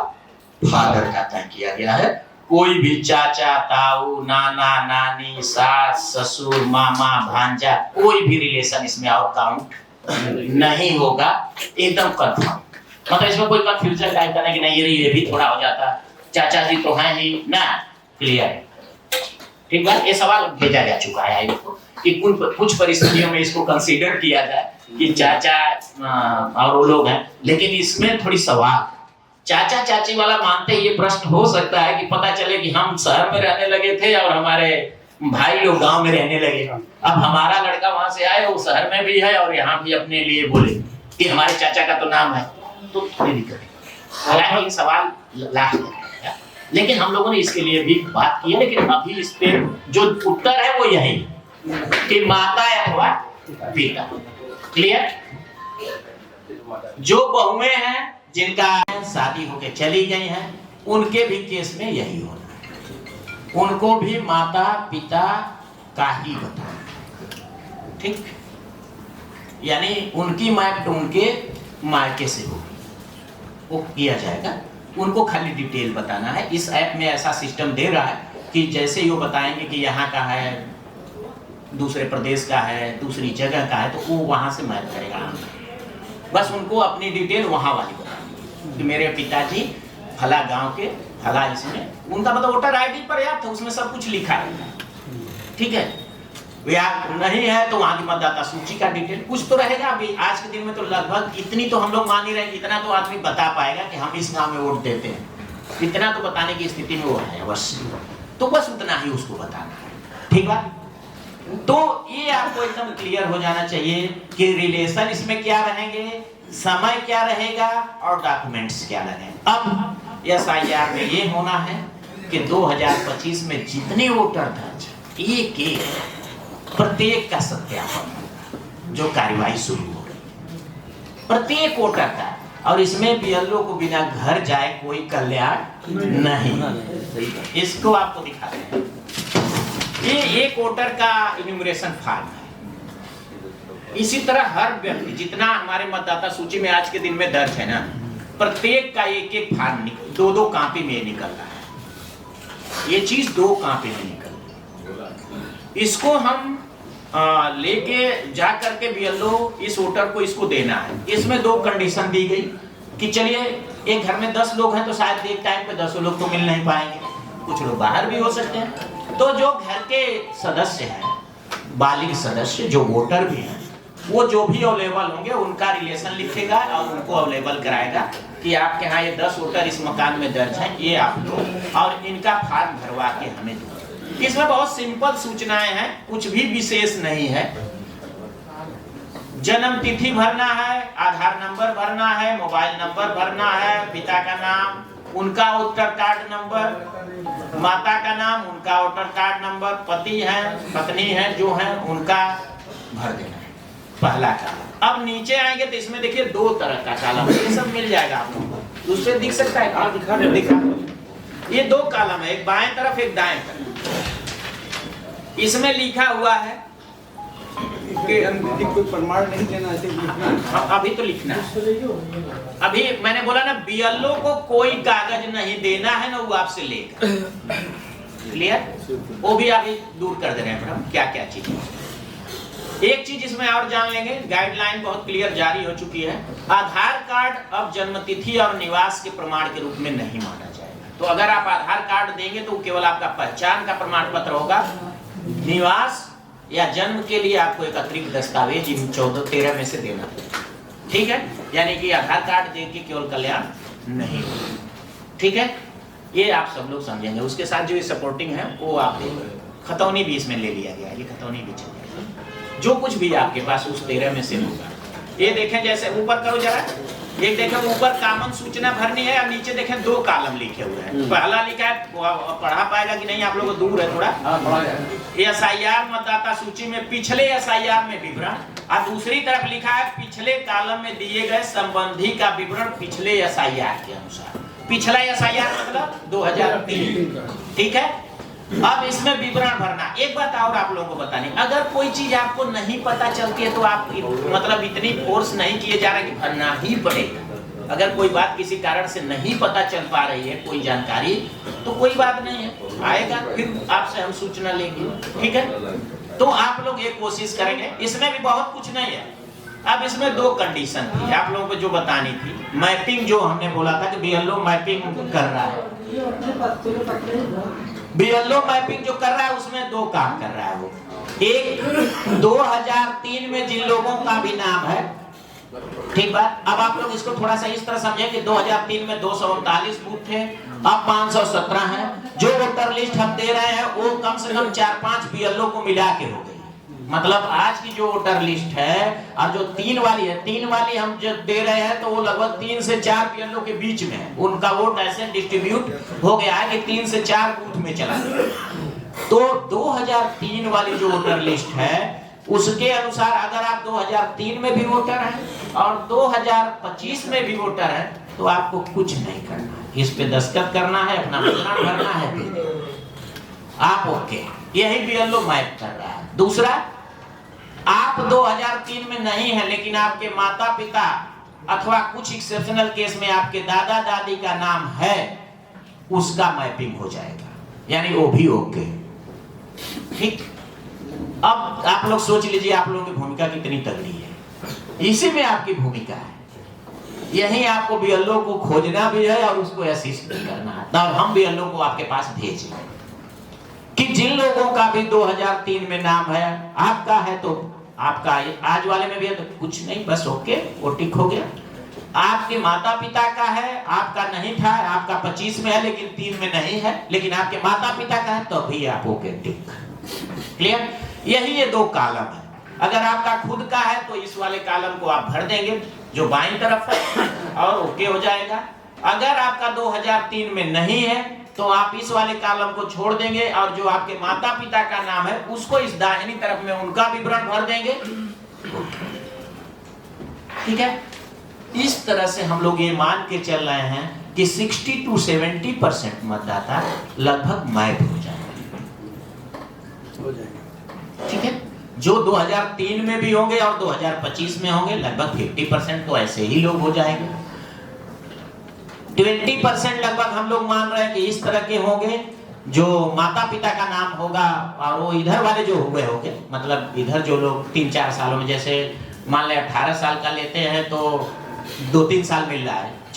फादर का तय किया गया है। कोई भी चाचा ताऊ नाना नानी सास ससुर मामा भांजा कोई भी रिलेशन इसमें और काउंट नहीं होगा, एकदम कंफर्म। मतलब इसमें कोई कंफ्यूजन टाइप का नहीं कि नहीं ये भी थोड़ा हो जाता, चाचा जी तो हैं ही ना, क्लियर है, ठीक है। ये सवाल भेजा जा चुका है आयोग को कि कुछ परिस्थितियों में इसको कंसीडर किया जाए कि चाचा और वो लोग हैं, लेकिन इसमें थोड़ी सवाल चाचा चाची वाला मानते ये प्रश्न हो सकता है कि पता चले कि हम शहर में रहने लगे थे और हमारे भाई लोग गांव में रहने लगे, अब हमारा लड़का वहां से आए, वो शहर में भी है और यहाँ भी अपने लिए बोले कि हमारे चाचा का तो नाम है, तो थोड़ी दिक्कत है। हालांकि ये सवाल लास्ट में है, लेकिन हम लोगों ने इसके लिए भी बात की है, लेकिन अभी इस पे जो उत्तर है वो यही कि माता अथवा पिता, क्लियर। जो बहुएं हैं जिनका शादी होके चली गई हैं उनके भी केस में यही होना, उनको भी माता पिता का ही बताना, ठीक, यानी उनकी मैप उनके मायके से होगी, वो किया जाएगा। उनको खाली डिटेल बताना है। इस ऐप में ऐसा सिस्टम दे रहा है कि जैसे ही वो बताएंगे कि यहाँ का है, दूसरे प्रदेश का है, दूसरी जगह का है, तो वो वहाँ से मैप करेगा। बस उनको अपनी डिटेल वहाँ वाली बतानी कि मेरे पिताजी फला गांव के फला, इसमें उनका मतलब वोटर आईडी पर्याप्त है, उसमें सब कुछ लिखा है, ठीक है। या नहीं है तो वहाँ की मतदाता सूची का डिटेल कुछ तो रहेगा। अभी आज के दिन में तो लगभग इतनी तो हम लोग मान ही रहे हैं, इतना तो आदमी बता पाएगा कि हम इस गांव में वोट देते हैं, इतना तो बताने की स्थिति में वो है बस। तो बस उतना ही उसको बताना है, ठीक बात। तो ये आपको एकदम क्लियर हो जाना चाहिए कि रिलेशन इसमें क्या रहेंगे, समय क्या रहेगा और डॉक्यूमेंट्स क्या रहेंगे। अब SIR में ये होना है कि 2025 में जितने वोटर दर्ज एक प्रत्येक का सत्यापन, जो कार्यवाही शुरू हो गई प्रत्येक वोटर का, और इसमें BLO को बिना घर जाए कोई कल्याण नहीं। इसको आपको दिखाते हैं, ये एक वोटर का इन्यूमरेशन फॉर्म है। इसी तरह हर व्यक्ति जितना हमारे मतदाता सूची में आज के दिन में दर्ज है ना, प्रत्येक का एक एक फॉर्म दो कॉपी में निकल रहा है। ये चीज 2 कॉपी में निकल रही है। इसको हम लेके जा करके BLO इस वोटर को इसको देना है। इसमें 2 कंडीशन दी गई कि चलिए एक घर में 10 लोग हैं तो शायद एक टाइम पे 10 लोग तो मिल नहीं पाएंगे, कुछ लोग बाहर भी हो सकते हैं। तो जो घर के सदस्य हैं, बालिग सदस्य जो वोटर भी हैं, वो जो भी अवेलेबल होंगे उनका रिलेशन लिखेगा और उनको अवेलेबल कराएगा कि आपके यहाँ ये 10 वोटर इस मकान में दर्ज हैं, ये आप दो और इनका फॉर्म भरवा के हमें दो। इसमें बहुत सिंपल सूचनाएं हैं, कुछ भी विशेष नहीं है। जन्म तिथि भरना है, आधार नंबर भरना है, मोबाइल नंबर भरना है, पिता का नाम, उनका वोटर कार्ड नंबर, माता का नाम, उनका वोटर कार्ड नंबर, पति है पत्नी है जो है उनका भर देना है, पहला कॉलम। अब नीचे आएंगे तो इसमें देखिए 2 तरह का कॉलम, ये सब मिल जाएगा आपको, दूसरे दिख सकता है, दिखा ये 2 कॉलम है, एक बाएं तरफ एक दाएं तरफ। इसमें लिखा हुआ है कि कोई प्रमाण नहीं देना है, अभी तो लिखना है। अभी मैंने बोला ना BLO को कोई कागज नहीं देना है ना, वो आपसे लेगा। क्लियर? वो भी अभी दूर कर दे रहे हैं हम क्या क्या चीज। एक चीज इसमें और जान लेंगे, गाइडलाइन बहुत क्लियर जारी हो चुकी है। आधार कार्ड अब जन्मतिथि और निवास के प्रमाण के रूप में नहीं माना जाएगा। तो अगर आप आधार कार्ड देंगे तो केवल आपका पहचान का प्रमाण पत्र होगा। निवास या जन्म के लिए आपको एक अतिरिक्त दस्तावेज इन 13 में से देना है, ठीक है। यानी कि आधार कार्ड देके केवल कल्याण नहीं होगा, ठीक है। ये आप सब लोग समझेंगे। उसके साथ जो सपोर्टिंग है वो आप खतौनी भी इसमें ले लिया गया, ये खतौनी भी चलेगा। जो कुछ भी आपके पास उस 13 में से होगा। ये देखें, जैसे ऊपर करो जरा, एक देखें ऊपर कॉमन सूचना भरनी है और नीचे देखें 2 कॉलम लिखे हुए हैं। पहला लिखा है, पढ़ा पाएगा कि नहीं आप लोगों को दूर है थोड़ा, SIR मतदाता सूची में पिछले SIR में विवरण, और दूसरी तरफ लिखा है पिछले कॉलम में दिए गए संबंधी का विवरण पिछले SIR के अनुसार। पिछला SIR मतलब 2003, ठीक है। अब इसमें विवरण भरना। एक बात और आप लोगों को बतानी, अगर कोई चीज आपको नहीं पता चलती है तो आप मतलब इतनी फोर्स नहीं किए जा रहे कि भरना ही पड़ेगा। अगर कोई बात किसी कारण से नहीं पता चल पा रही है, कोई जानकारी, तो कोई बात नहीं है, आएगा फिर आपसे हम सूचना लेंगे, ठीक है। तो आप लोग ये कोशिश करेंगे। इसमें भी बहुत कुछ नहीं है। अब इसमें 2 कंडीशन थी आप लोगों को जो बतानी थी। मैपिंग, जो हमने बोला था कि BLO मैपिंग कर रहा है, BLO मैपिंग जो कर रहा है उसमें 2 काम कर रहा है वो। एक 2003 में जिन लोगों का भी नाम है, ठीक बात। अब आप लोग इसको थोड़ा सा इस तरह समझें कि 2003 में 239 बूथ थे, अब 517 हैं। जो वोटर लिस्ट हम दे रहे हैं वो कम से कम 4-5 BLO को मिला के हो गई। मतलब आज की जो वोटर लिस्ट है और जो 3 वाली है, 3 वाली हम जो दे रहे हैं तो वो लगभग 3 से 4 BLO के बीच में है। उनका वोट ऐसे डिस्ट्रीब्यूट हो गया है कि 3 से 4 बूथ में चला गया। तो 2003 वाली जो वोटर लिस्ट है उसके अनुसार अगर आप 2003 में भी वोटर हैं और 2025 में भी वोटर हैं तो आपको कुछ नहीं करना है। इस पे दस्तखत करना है, अपना विवरण भरना है, आप ओके। यही BLO मैप कर रहा है। दूसरा, आप 2003 में नहीं है, लेकिन आपके माता पिता अथवा कुछ एक्सेप्शनल केस में आपके दादा दादी का नाम है, उसका मैपिंग हो जाएगा, यानी वो भी ओके। ठीक, अब आप लोग सोच लीजिए आप लोगों की भूमिका कितनी तगड़ी है। इसी में आपकी भूमिका है, यही आपको बीएलओ को खोजना भी है और उसको असिस्ट भी करना है। तब हम बीएलओ को आपके पास भेजें कि जिन लोगों का भी 2003 में नाम है, आपका है तो आपका आज वाले में भी है तो कुछ नहीं, बस ओके, वो टिक हो गया। आपके माता पिता का है, आपका नहीं था, आपका 25 में है लेकिन 3 में नहीं है, लेकिन आपके माता पिता का है तो भी आप ओके टिक। क्लियर? यही ये 2 कॉलम है। अगर आपका खुद का है तो इस वाले कॉलम को आप भर देंगे जो बाईं तरफ है और ओके हो जाएगा। अगर आपका 2003 में नहीं है तो आप इस वाले कॉलम को छोड़ देंगे और जो आपके माता पिता का नाम है उसको इस दाहिनी तरफ में उनका विवरण भर देंगे। ठीक है? इस तरह से हम लोग ये मान के चल रहे हैं कि 60 to 70% मतदाता लगभग मैप हो जाएंगे। ठीक है? जो 2003 में भी होंगे और 2025 में होंगे, लगभग 50% तो ऐसे ही लोग हो जाएंगे। 20% लगभग हम लोग मान रहे हैं कि इस तरह के होंगे जो माता पिता का नाम होगा, और वो इधर वाले जो हुए होंगे, मतलब इधर जो लोग 3-4 सालों में, जैसे मान ले 18 साल का लेते हैं तो 2-3 साल मिल रहा है,